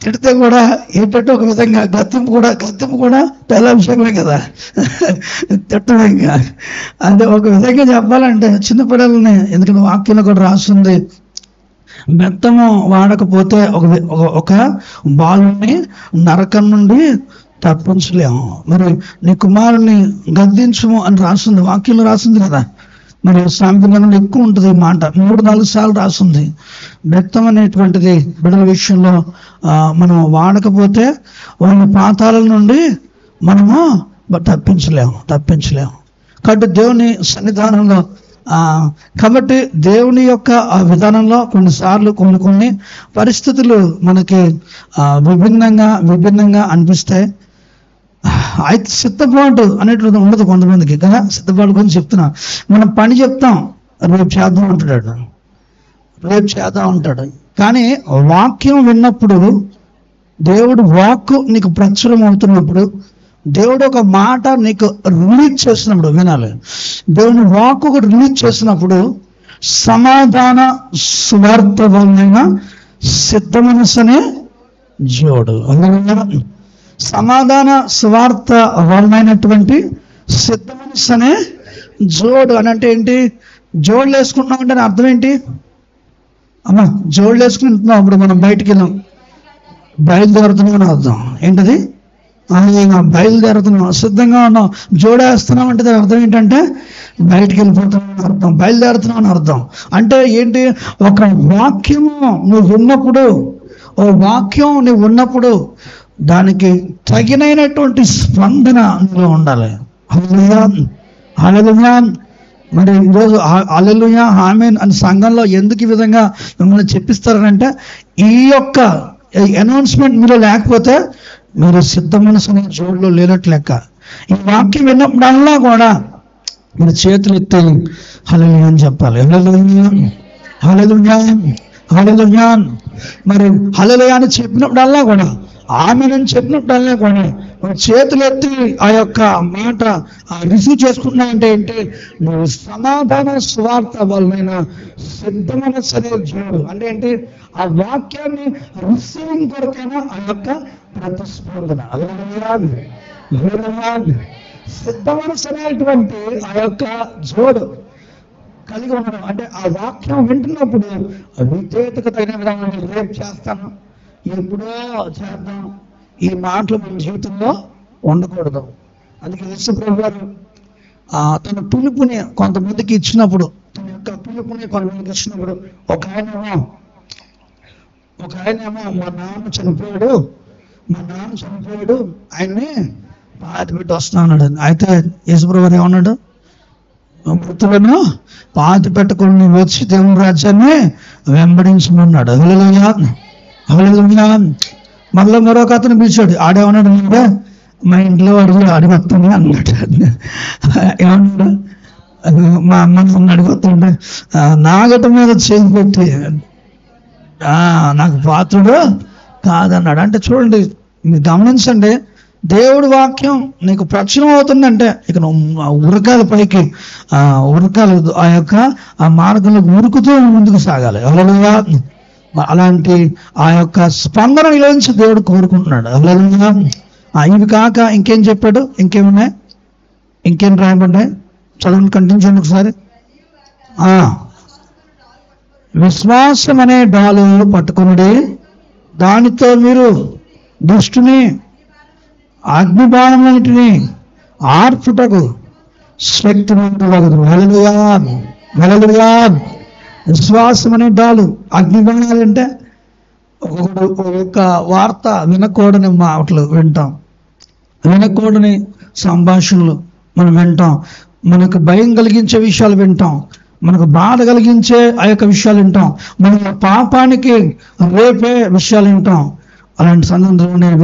తిడితే కూడా ఏంటంటే ఒక విధంగా గత్తింపు కూడా తైలాభిషేకమే కదా, తిట్టడం. ఇంకా అంటే ఒక విధంగా చెప్పాలంటే చిన్నపిల్లల్ని, ఎందుకంటే వాక్యంలో కూడా రాస్తుంది, బెత్తము వాడకపోతే ఒక బాలుని నరకం నుండి తప్పించలేము. మరి నీ కుమారుని గద్దించము అని రాస్తుంది, వాక్యంలో రాస్తుంది కదా. మరి సాంప్రదాయంలో ఎక్కువ ఉంటుంది ఈ మాట, 3-4 సార్లు రాస్తుంది. బెత్తం అనేటువంటిది బిడ్డల విషయంలో మనం వాడకపోతే వాళ్ళ పాతాల నుండి మనము తప్పించలేము. కాబట్టి దేవుని సన్నిధానంలో కాబట్టి దేవుని యొక్క ఆ విధానంలో కొన్నిసార్లు కొన్ని పరిస్థితులు మనకి విభిన్నంగా అనిపిస్తాయి. అయితే సిద్ధపాటు అనేటువంటిది ఉండదు కొంతమందికి కదా. సిద్ధపాటు గురించి చెప్తున్నా. మనం పని చెప్తాం, రేపు చేద్దాం అంటాడు. కానీ వాక్యం విన్నప్పుడు, దేవుడు వాక్కు నీకు ప్రచురం అవుతున్నప్పుడు, దేవుడు ఒక మాట నీకు రిలీజ్ చేసినప్పుడు వినాలి. దేవుని వాక్కు ఒకటి రిలీజ్ చేసినప్పుడు సమాధాన సువార్త వలన సిద్ధ మనసనే జోడు. సమాధాన సువార్త వలనైనటువంటి సిద్ధ మనసు అనే జోడు అని అంటే ఏంటి? జోడులు వేసుకుంటున్నాం అంటే అర్థం ఏంటి అమ్మా? జోడులు వేసుకుంటున్నాం, అప్పుడు మనం బయటికి వెళ్ళాం, బయలుదేరుతున్నాం అని అర్థం. ఏంటది? బయలుదేరుతున్నాం, సిద్ధంగా ఉన్నాం. జోడేస్తున్నాం అంటే దాని అర్థం ఏంటంటే బయటికి వెళ్ళిపోతున్నాం అని అర్థం, బయలుదేరుతున్నాం అని అర్థం. అంటే ఏంటి? ఒక వాక్యము నువ్వు ఉన్నప్పుడు దానికి తగినైనటువంటి స్పందన అందులో ఉండాలి. హల్లెలూయా. మరి ఈరోజు హల్లెలూయా ఆమేన్ అని సంఘంలో ఎందుకు ఈ విధంగా మిమ్మల్ని చెప్పిస్తారనంటే, ఈ యొక్క అనౌన్స్మెంట్ మీలో లేకపోతే మీరు సిద్ధ మనసు అనే జోడులో లేనట్లు లెక్క. ఈ వాక్యం విన్నప్పుడల్లా కూడా మీరు చేతులు ఎత్తి హల్లెలూయా అని చెప్పాలి. హల్లెలూయా. మరి హల్లెలూయా అని చెప్పినప్పుడల్లా కూడా, ఆమేన్ చెప్పినప్పుడల్లా కూడా మన చేతులు ఎత్తి ఆ యొక్క మాట రిసీవ్ చేసుకున్నాయంటే ఏంటి? నువ్వు సమాధాన సువార్త వలన సిద్ధ మనసు అనే జోడు అంటే ఏంటి? ఆ వాక్యాన్ని రిసీవింగ్ కొరకైనా ఆ యొక్క ప్రతిస్పందన. సిద్ధ మనసు అనేటువంటి ఆ యొక్క జోడు కలిగి ఉండడం అంటే ఆ వాక్యం వింటున్నప్పుడు విధేయతకు తగిన విధంగా రేపు చేస్తాను, ఎప్పుడో చేద్దాం, ఈ మాటలు మన జీవితంలో ఉండకూడదు. అందుకే యేసు ప్రభువు గారు తన పిలుపుని కొంతమందికి ఇచ్చినప్పుడు, తన యొక్క పిలుపుని కొంతమందికి ఇచ్చినప్పుడు, ఒక ఆయనేమో మా నాన్న చనిపోయాడు, ఆయన్ని పాతి పెట్టి వస్తా అన్నాడు. అయితే యేసు ప్రభువు గారు ఏమన్నాడు? మృతులను పాతి పెట్టుకుని వచ్చి దేవుని రాజ్యాన్ని వెంబడించమన్నాడు. హల్లెలూయా. మళ్ళీ మరొక అతను పిలిచాడు. ఆడేమన్నాడు అంటే, మా ఇంట్లో అడిగొస్తాను అన్నాడు. ఏమన్నాడు? మా అమ్మని అడిగొస్తుంటే నాగట మీద చేసి పెట్టి నాకు పాత్రుడు కాదన్నాడు. అంటే చూడండి, మీరు గమనించండి, దేవుడి వాక్యం నీకు ప్రచురం అవుతుందంటే ఇక ఉరకాలి, పైకి ఉరకాలి, ఆ యొక్క ఆ మార్గంలో ఉరుకుతూ ముందుకు సాగాలి. హల్లెలూయా. అలాంటి ఆ యొక్క స్పందన నుంచి దేవుడు కోరుకుంటున్నాడు. హల్లెలూయా. ఇవి కాక ఇంకేం చెప్పాడు? ఇంకేమున్నాయి? ఇంకేం రాయబడ్డాయి? చదవండి, కంటిన్యూ చేయండి ఒకసారి. విశ్వాసం అనే డాలు పట్టుకుని దానితో మీరు దుష్టుని అగ్నిబాణములన్నిటిని ఆర్పుటకు శక్తివంతుడగుదు. హల్లెలూయా, హల్లెలూయా. విశ్వాసం అనే డాలు. అగ్నిబాణాలు అంటే ఒక వార్త వినకూడని మాటలు వింటాం, వినకూడని సంభాషణలు మనం వింటాం, మనకు భయం కలిగించే విషయాలు వింటాం, మనకు బాధ కలిగించే ఆ యొక్క విషయాలు వింటాం, మన పాపానికి రేపే విషయాలు వింటాం. అలాంటి సందర్భంలో నేను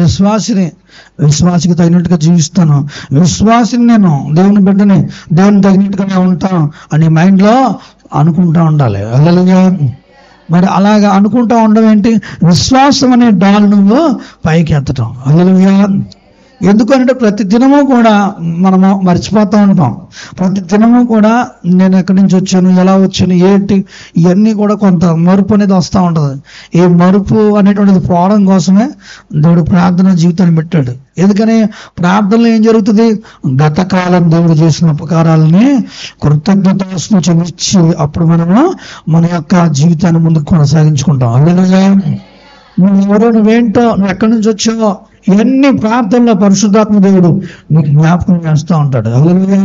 విశ్వాసికి తగినట్టుగా జీవిస్తాను, విశ్వాసిని, నేను దేవుని బిడ్డని, దేవుని తగినట్టుగానే ఉంటాను అని మైండ్లో అనుకుంటా ఉండాలి. హల్లెలూయా. మరి అలాగా అనుకుంటా ఉండడం ఏంటి? విశ్వాసం అనే డాల్ నువ్వు పైకి ఎత్తటం. హల్లెలూయా. ఎందుకంటే ప్రతి దినము కూడా మనము మర్చిపోతూ ఉంటాం. ప్రతి దినము కూడా నేను ఎక్కడి నుంచి వచ్చాను, ఎలా వచ్చాను, ఏంటి, ఇవన్నీ కూడా కొంత మరుపు అనేది వస్తూ ఉంటుంది. ఈ మరుపు అనేటువంటిది పోవడం కోసమే దేవుడు ప్రార్థన జీవితాన్ని పెట్టాడు. ఎందుకని ప్రార్థనలో ఏం జరుగుతుంది? గతకాలం దేవుడు చేసిన ఉపకారాలని కృతజ్ఞతాస్తుతులు చెల్లించి అప్పుడు మనము మన యొక్క జీవితాన్ని ముందుకు కొనసాగించుకుంటాం. హల్లెలూయా. నువ్వు ఎవరో, నువ్వేంటో, నువ్వు ఎక్కడి నుంచి వచ్చావో ఇవన్నీ ప్రార్థనలో పరిశుద్ధాత్మ దేవుడు నీకు జ్ఞాపకం చేస్తూ ఉంటాడు. హల్లెలూయా.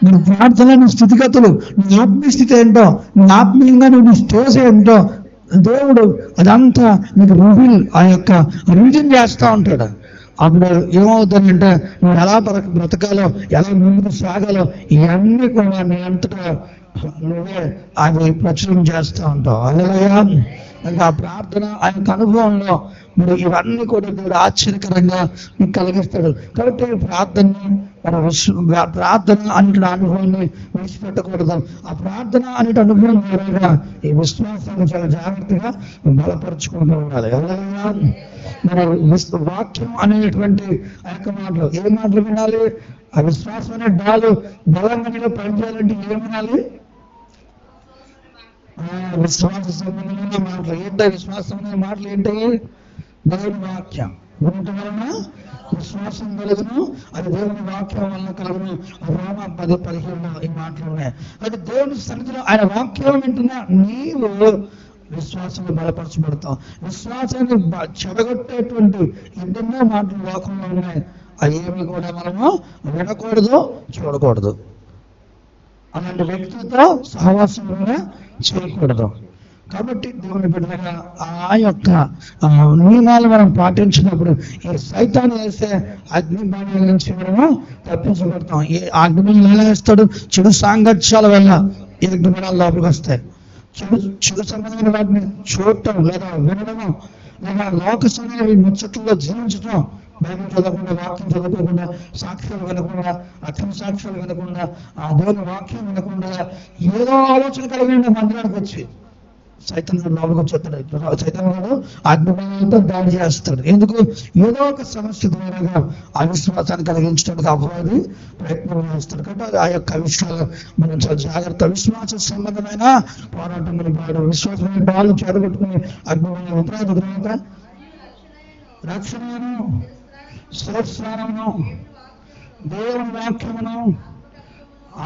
నీ ప్రార్థన స్థితిగతులు, నీ ఆత్మీయ స్థితి ఏంటో, నీ ఆత్మీయంగా నువ్వు స్టేజ్ ఏంటో దేవుడు అదంతా నీకు రివిజన్ చేస్తూ ఉంటాడు. అప్పుడు ఏమవుతుందంటే నువ్వు ఎలా బ్రతకాలో, ఎలా ముందుకు సాగాలో ఇవన్నీ కూడా నీ అంతటా నువ్వే అవి ప్రచురణ చేస్తూ ఉంటావు. హల్లెలూయా. ఆ ప్రార్థన, ఆ యొక్క అనుభవంలో మరి ఇవన్నీ కూడా దేవుడు ఆశ్చర్యకరంగా నీకు కలిగిస్తాడు. కాబట్టి ప్రార్థన అనే అనుభవాన్ని విడిచిపెట్టకూడదు. ఆ ప్రార్థన అనే అనుభవం ద్వారా ఈ విశ్వాసాన్ని చాలా జాగ్రత్తగా బలపరుచుకుంటూ ఉండాలి. హల్లెలూయా. మన వాక్యం అనేటువంటి ఆ యొక్క మాటలు, ఏ మాటలు వినాలి? ఆ విశ్వాసం అనే డాలు బలంగా పనిచేయాలంటే ఏం వినాలి? విశ్వాస సంబంధమైన మాటలు ఏంటో, విశ్వాసమైన మాటలు ఏంటి? దేవుని వాక్యం వినటం వలన విశ్వాసం కలుగును, అది దేవుని వాక్యం వలన కలుగును. రోమ 10:15 ఈ మాటలు ఉన్నాయి. అది దేవుని సన్నిధిలో ఆయన వాక్యం వింటున్నా నీవు విశ్వాసాన్ని బలపరచబడతావు. విశ్వాసాన్ని చెడగొట్టేటువంటి ఎన్నెన్నో మాటలు లోకంలో ఉన్నాయి. అవి ఏమి కూడా మనము వినకూడదు, చూడకూడదు. అలాంటి వ్యక్తితో సహవాసం కూడా చేయకూడదు. కాబట్టి దేవుని బిడ్డగా ఆ యొక్క నియమాలు మనం పాటించినప్పుడు ఈ సైతాను వేసే అగ్ని బాణాల నుంచి మనము తప్పించబడతాం. ఈ అగ్నిబాణాలు ఎలా వేస్తాడు? చెడు సాంగత్యాల వల్ల ఈ అగ్నిబాణాలు లోపలికి వస్తాయి. చెడు సంబంధమైన వాటిని చూడటం లేదా వినడము, లేదా లోక సంబంధమైన ముచ్చట్లలో జీవించడం, బైబిల్ చదవకుండా, వాక్యం చదవకుండా, సాక్ష్యాలు వినకుండా, అక్రమ సాక్ష్యాలు వినకుండా, ఆ దేవుని వాక్యం వినకుండా ఏదో ఆలోచన కలిగిన మందిరానికి వచ్చి సైతాను లోపలికి వచ్చేస్తాడు. సైతాను అగ్నిబాణాలతో దాడి చేస్తాడు. ఎందుకు? ఏదో ఒక సమస్య ద్వారా అవిశ్వాసాన్ని కలిగించడానికి అపవాది ప్రయత్నం చేస్తాడు. కాబట్టి ఆ యొక్క విషయాలు మనం చాలా జాగ్రత్త. విశ్వాస సంబంధమైన పోరాటం మనం విశ్వాసమైన బాలు చెడగొట్టుకుని అగ్నిబాణాలు తర్వాత రక్షణను, శిరస్నానమును, దేవుని వాక్యమును,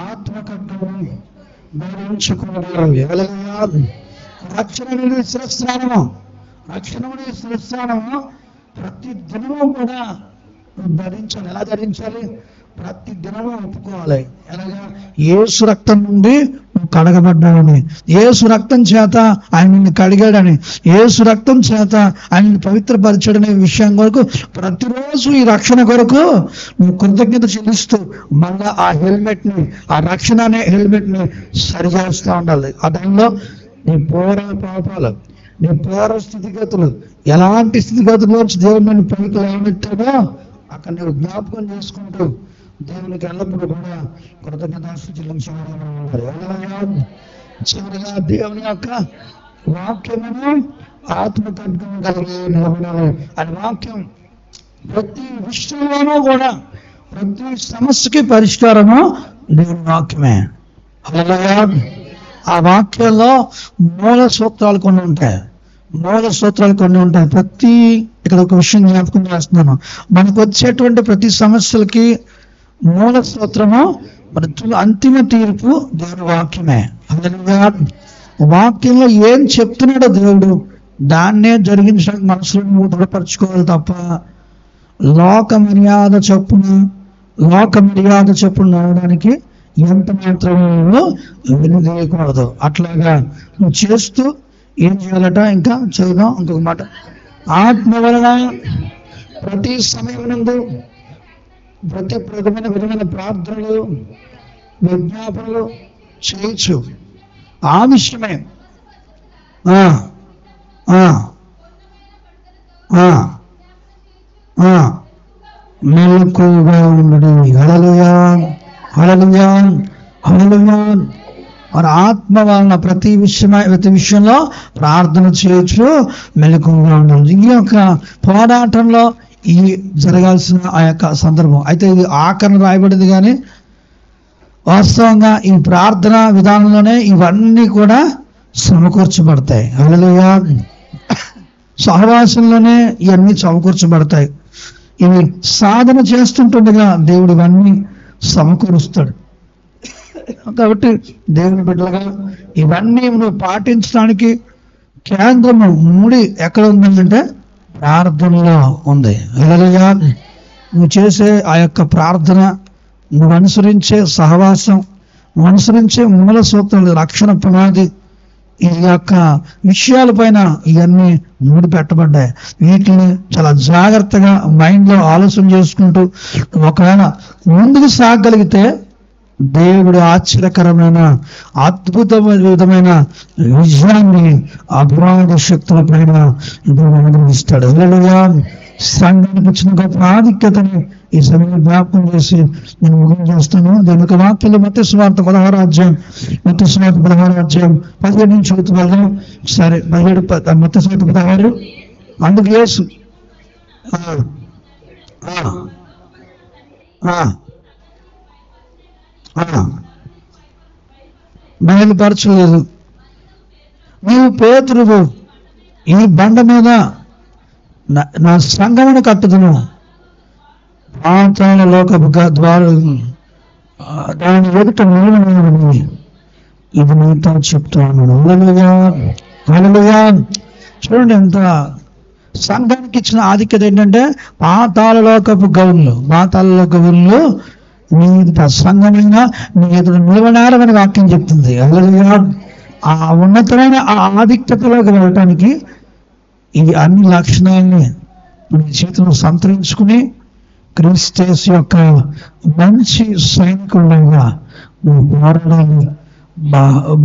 ఆత్మకట్టమును ధరించుకోవాలి. హల్లెలూయా. రక్షణ శిరస్నానము, రక్షణముని శిరస్నానము ప్రతి దినము కూడా ధరించాలి. ఎలా ధరించాలి? ప్రతి దినము ఒప్పుకోవాలి. ఎలాగా? యేసు రక్తం నుండి కడగబడ్డాడని, యేసు రక్తం చేత ఆయన్ని కడిగాడని, యేసు రక్తం చేత ఆయన్ని పవిత్రపరచాడనే విషయం కొరకు ప్రతిరోజు ఈ రక్షణ కొరకు నువ్వు కృతజ్ఞత చెల్లిస్తూ మళ్ళా ఆ హెల్మెట్ని, ఆ రక్షణ అనే హెల్మెట్ని సరిచేస్తూ ఉండాలి. ఆ టైంలో నీ పూర్వ పాపాలు, నీ పూర్వ స్థితిగతులు, ఎలాంటి స్థితిగతుల్లో దేవుని పైకి లేవనెత్తాడో అక్కడ నువ్వు జ్ఞాపకం చేసుకుంటూ దేవునికి ఎల్లప్పుడూ కూడా కృతజ్ఞతాస్తుతులు చెల్లించాలి. చివరిగా దేవుని యొక్క వాక్యమును ఆత్మకర్గం కలిగి నిలబడాలి. అని వాక్యం ప్రతి విషయంలోనూ కూడా, ప్రతి సమస్యకి పరిష్కారము దేవుని వాక్యమే. హల్లెలూయా. ఆ వాక్యాల్లో మూల సూత్రాలు కొన్ని ఉంటాయి. ఇక్కడ ఒక విషయం జ్ఞాపకం చేస్తున్నాను. మనకు వచ్చేటువంటి ప్రతి సమస్యలకి మూల సూత్రము, మన అంతిమ తీర్పు దేవుని వాక్యమే. హల్లెలూయా. వాక్యంలో ఏం చెప్తున్నాడో దేవుడు దాన్నే జరిగించడానికి మనసులను దృఢపరచుకోవాలి తప్ప లోక మర్యాద చొప్పున నడవడానికి ఎంత మాత్రమో వెనుదీయకూడదు. అట్లాగా నువ్వు చేస్తూ ఏం చేయాలట? ఇంకా చదువుదాం ఇంకొక మాట. ఆత్మ వలన ప్రతి సమయమునందు ప్రతి విధమైన ప్రార్థనలు విజ్ఞాపనలు చేయొచ్చు. ఆ విషయమే మెలకువగా ఉండడు. హల్లెలూయా, హల్లెలూయా, హల్లెలూయా. మరి ఆత్మ వలన ప్రతి విషయంలో ప్రార్థన చేయొచ్చు, మెలకువగా ఉండాలి. ఈ యొక్క పోరాటంలో ఈ జరగాల్సిన ఆ యొక్క సందర్భం అయితే ఇది ఆఖరణ రాయబడింది. కానీ వాస్తవంగా ఈ ప్రార్థన విధానంలోనే ఇవన్నీ కూడా సమకూర్చబడతాయి. హల్లెలూయా. సహవాసంలోనే ఇవన్నీ సమకూర్చబడతాయి. ఇవి సాధన చేస్తుంటుండగా దేవుడు ఇవన్నీ సమకూరుస్తాడు. కాబట్టి దేవుని బిడ్డలుగా ఇవన్నీ నువ్వు పాటించడానికి కేంద్రము మూడి ఎక్కడ ఉందంటే ప్రార్థనలో ఉంది. హల్లెలూయా. నువ్వు చేసే ఆ యొక్క ప్రార్థన, నువ్వు అనుసరించే సహవాసం, నువ్వు అనుసరించే మూల సూత్రాలు, రక్షణ పునాది, ఈ యొక్క విషయాలపైన ఇవన్నీ మూడు పెట్టబడ్డాయి. వీటిని చాలా జాగ్రత్తగా మైండ్లో ఆలోచన చేసుకుంటూ ఒకవేళ ముందుకు సాగగలిగితే దేవుడు ఆశ్చర్యకరమైన అద్భుతమైన విధమైన విజయాన్ని అపరాధ శక్తుల పైన అనుగ్రహిస్తాడు. హల్లెలూయా. సంఘానికి ఇచ్చిన గొప్ప ఆధిక్యతని ఈ సమయంలో జ్ఞాపకం చేసి నేను ముగింపు చేస్తాను. దీని యొక్క వాక్యంలో మత్తయి సువార్త 16వ అధ్యాయం 17 నుంచి చదువుతున్నాను. సరే 17 మత్తయి సువార్త 16. అందుకు యేసు బయలుపరచలేదు. నీవు పేతురువు, ఈ బండ మీద నా సంఘమును కట్టుదును, పాతాళ లోకపు ద్వారం దాని ఎదుట నిలవని ఇది నీతో చెప్తాను. హల్లెలూయా, హల్లెలూయా. చూడండి ఎంత సంఘానికి ఇచ్చిన ఆధిక్యత ఏంటంటే పాతాళ లోకపు గౌన్లు నీ సంఘమైన నీ ఎదురు నిలవనారని వాక్యం చెప్తుంది. హల్లెలూయా. ఆ ఉన్నతమైన ఆ ఆధిక్యతలోకి వెళ్ళటానికి ఈ అన్ని లక్షణాలని నీ చేతులు సంతరించుకుని క్రీస్తు యొక్క మంచి సైనికుడిగా నువ్వు పోరాడాలి,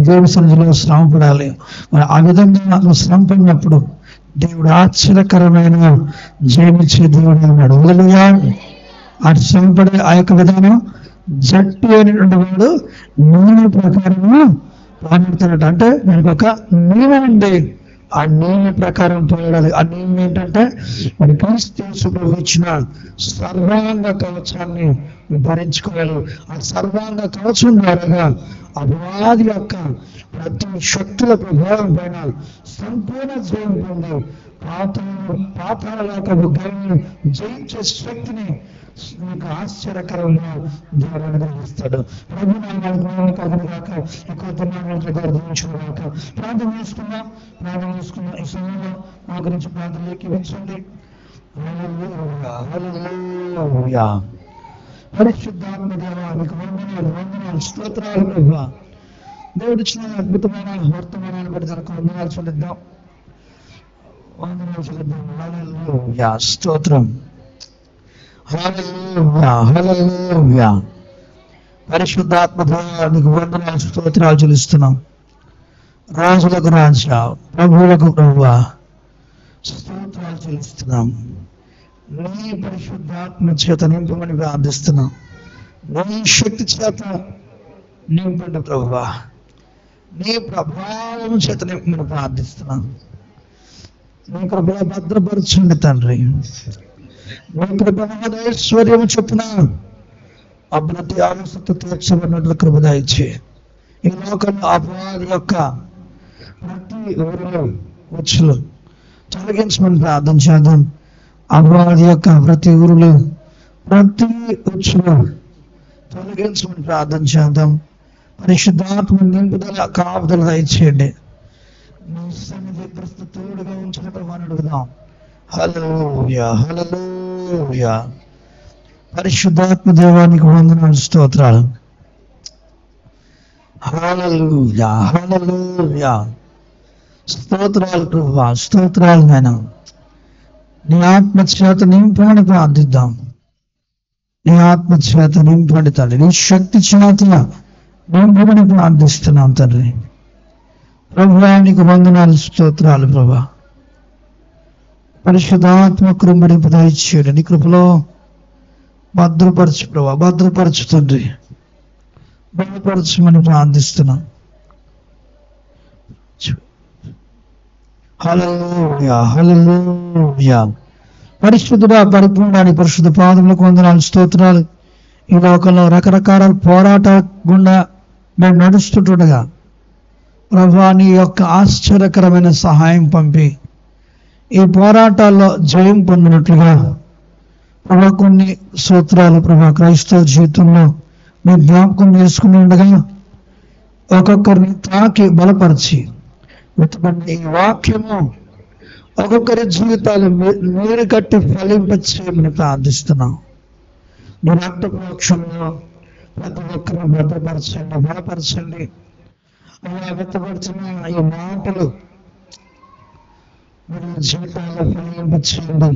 దేవుడి సన్నిధిలో శ్రమ పడాలి. మరి ఆ విధంగా నువ్వు శ్రమ పడినప్పుడు దేవుడు ఆశ్చర్యకరమైన జయమిచ్చే దేవుడు అన్నాడు. హల్లెలూయా. ఆ శ్రమ పడే ఆ యొక్క విధానం జట్టు అయినటువంటి వాడు నియమ ప్రకారము పోరాడుతాడట. అంటే దానికి ఒక నియమం ఉంది. ఆ నియమ ప్రకారం పోరాడాలి. ఆ నియమం ఏంటంటే మరి క్రీస్తు ఇచ్చిన సర్వాంగ కవచాన్ని ధరించుకోవాలి. ఆ సర్వాంగ కవచం ద్వారా అపవాది యొక్క ప్రతి శక్తుల ప్రభావం పైన సంపూర్ణ జయం పొంది పాతాళ లోకపు గౌన్ని జయించే శక్తిని నీకు ఆశ్చర్యకరంగా దేవుడు అనుగ్రహిస్తాడు. ప్రభు నామానికి కాక ఎక్కువ దినాలకు గర్వించుగాక. ప్రార్థన చేసుకుందాం. ఈ సమయంలో మా గురించి ప్రార్థన ఏకీవించండి. హల్లెలూయా. పరిశుద్ధాత్మ దేవా మీకు వందనాలు స్తోత్రాలు ప్రభువా. దేవుడు ఇచ్చిన అద్భుతమైన వర్తమానాన్ని బట్టి తనకు వందనాలు చెల్లిద్దాం. హల్లెలూయా. స్తోత్రం. హల్లెలూయా, హల్లెలూయా. పరిశుద్ధాత్మ దేవా నీకు వందనాలు స్తోత్రాలు చెల్లిస్తున్నాం. రాజులకు రాజా, ప్రభువులకు ప్రభువా స్తోత్రాలు చెల్లిస్తున్నాం. నీ పరిశుద్ధాత్మ చేత నింపమని ప్రార్థిస్తున్నాం. నీ శక్తి చేత నింపండి ప్రభువా. నీ ప్రభావం చేత నింపమని ప్రార్థిస్తున్నాం. నీ కృపలో భద్రపరచండి తండ్రి. నీ కృపైశ్వర్యం చొప్పున అభివృద్ధి ఆవశ్యత తీర్చబడినట్లు కృప దయచే. ఈ లోకంలో అపవాది యొక్క ప్రతి ఊరిలో వచ్చులు తొలగించమని ప్రార్థన చేద్దాం. అపవాది యొక్క ప్రతి ఊరిలో ప్రతి వచ్చులు తొలగించమని ప్రార్థన చేద్దాం. పరిశుద్ధాత్మ నింపుదల కాపుదల దయచేయండి. నీ సన్నిధి ప్రస్తుత తోడుగా ఉంచిన ప్రభావం అడుగుదాం. హల్లెలూయా, హల్లెలూయా. పరిశుద్ధాత్మ దేవానికి వందనాలు, స్తోత్రాలు. హల్లెలూయా, హల్లెలూయా. స్తోత్రాలు ప్రభువా, స్తోత్రాలు నాయన. నీ ఆత్మ చేత నింపమని ప్రార్థిద్దాం. నీ ఆత్మ చేత నింపండి తండ్రి. నీ శక్తి చేత నింపమని ప్రార్థిస్తున్నాం తండ్రి. ప్రభువా నీకు వందనాలు, స్తోత్రాలు ప్రభా. పరిశుద్ధాత్మ కృంబడింపు దయచేయండి. నీ కృపలో భద్రపరచు ప్రభా, భద్రపరచు తండ్రి, బలపరచమని ప్రార్థిస్తున్నాం. హల్లెలూయా, హల్లెలూయా. పరిశుద్ధుడా, పరిపూర్ణాన్ని పరిశుద్ధ పాదములకు వందనాలు, స్తోత్రాలు. ఈ లోకంలో రకరకాల పోరాట గుండా మేము నడుస్తుండగా ప్రభువా నీ యొక్క ఆశ్చర్యకరమైన సహాయం పంపి ఈ పోరాటాల్లో జయం పొందినట్లుగా ప్రభా కొన్ని సూత్రాలు ప్రభా క్రైస్తవ జీవితంలో మేము జ్ఞాపకం చేసుకుని ఉండగా ఒక్కొక్కరిని తాకి బలపరిచి వెతుకున్న ఈ వాక్యము ఒక్కొక్కరి జీవితాలు మీరు కట్టి ఫలింపచేయమని ప్రార్థిస్తున్నాం. నీ రక్త ప్రోక్షంలో ప్రతి ఒక్కరిని భద్రపరచండి, బలపరచండి. అలా వ్యక్తపరిచిన ఈ మాటలు మీరు జీవితాల్లో ఫలింపచేయండి.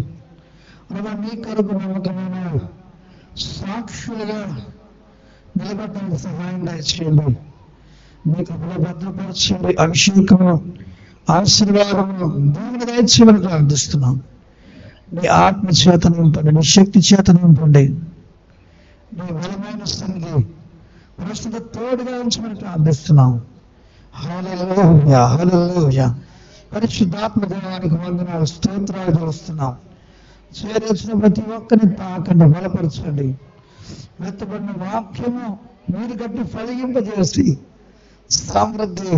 అలా నీ కొరకు నమ్మకమైన సాక్షులుగా నిలబడడానికి సహాయం దయచేయండి. మీ కృపలో భద్రపరచండి. అభిషేకము, ఆశీర్వాదము దేవుని దయచేయమని ప్రార్థిస్తున్నాం. నీ ఆత్మ చేత నింపండి, నీ శక్తి చేత నింపండి. నీ బలమైన సన్నిధి ప్రస్తుత తోడుగా ఉంచమని ప్రార్థిస్తున్నాం. హల్లెలూయా, హల్లెలూయా. పరిశుద్ధాత్మ దేవానికి వందనాలు, స్తోత్రాలు చేస్తున్నాం. చేరొచ్చిన ప్రతి ఒక్కరిని తాకండి, బలపరచండి. మెత్తబడిన వాక్యము మీరు గట్టి ఫలింపజేసి సమృద్ధి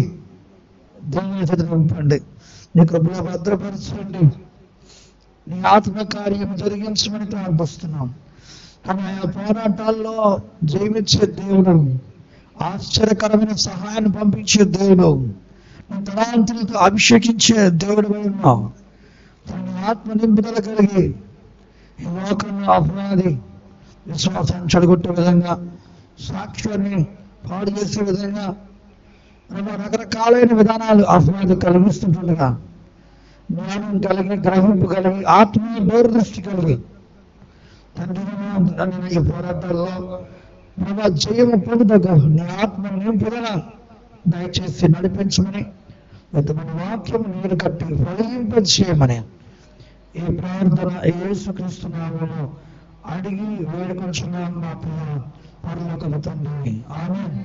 దేవుని చేత నింపండి. నీ కృపలో భద్రపరచండి. నీ ఆత్మ కార్యం జరిగించమని ప్రార్థిస్తున్నాం. కానీ ఆ పోరాటాల్లో జీవించే దేవుడు, ఆశ్చర్యకరమైన సహాయాన్ని పంపించే దేవుడు, నీ తలాంతులతో అభిషేకించే దేవుడు ఉన్నావు. తన ఆత్మ నింపుదల కలిగి ఈ లోకంలో అపరాధి విశ్వాసాన్ని చెడగొట్టే విధంగా, సాక్ష్యాన్ని పాడు చేసే విధంగా రకరకాలైన విధానాలు అపరాధి కలిగిస్తుండగా జ్ఞానం కలిగి, గ్రహింపు కలిగి, ఆత్మీయ దూరదృష్టి కలిగి తండ్రి ఈ పోరాటాల్లో ప్రభా జయము పొందుటకు నీ ఆత్మ నింపుదల దయచేసి నడిపించమని, మన వాక్యం నీరు కట్టి ఫలింపచేయమని ఈ ప్రార్థన యేసుక్రీస్తు నామములో అడిగి వేడుకొంచున్నాం మా ప్రియ పరలోకపు తండ్రి. ఆమేన్.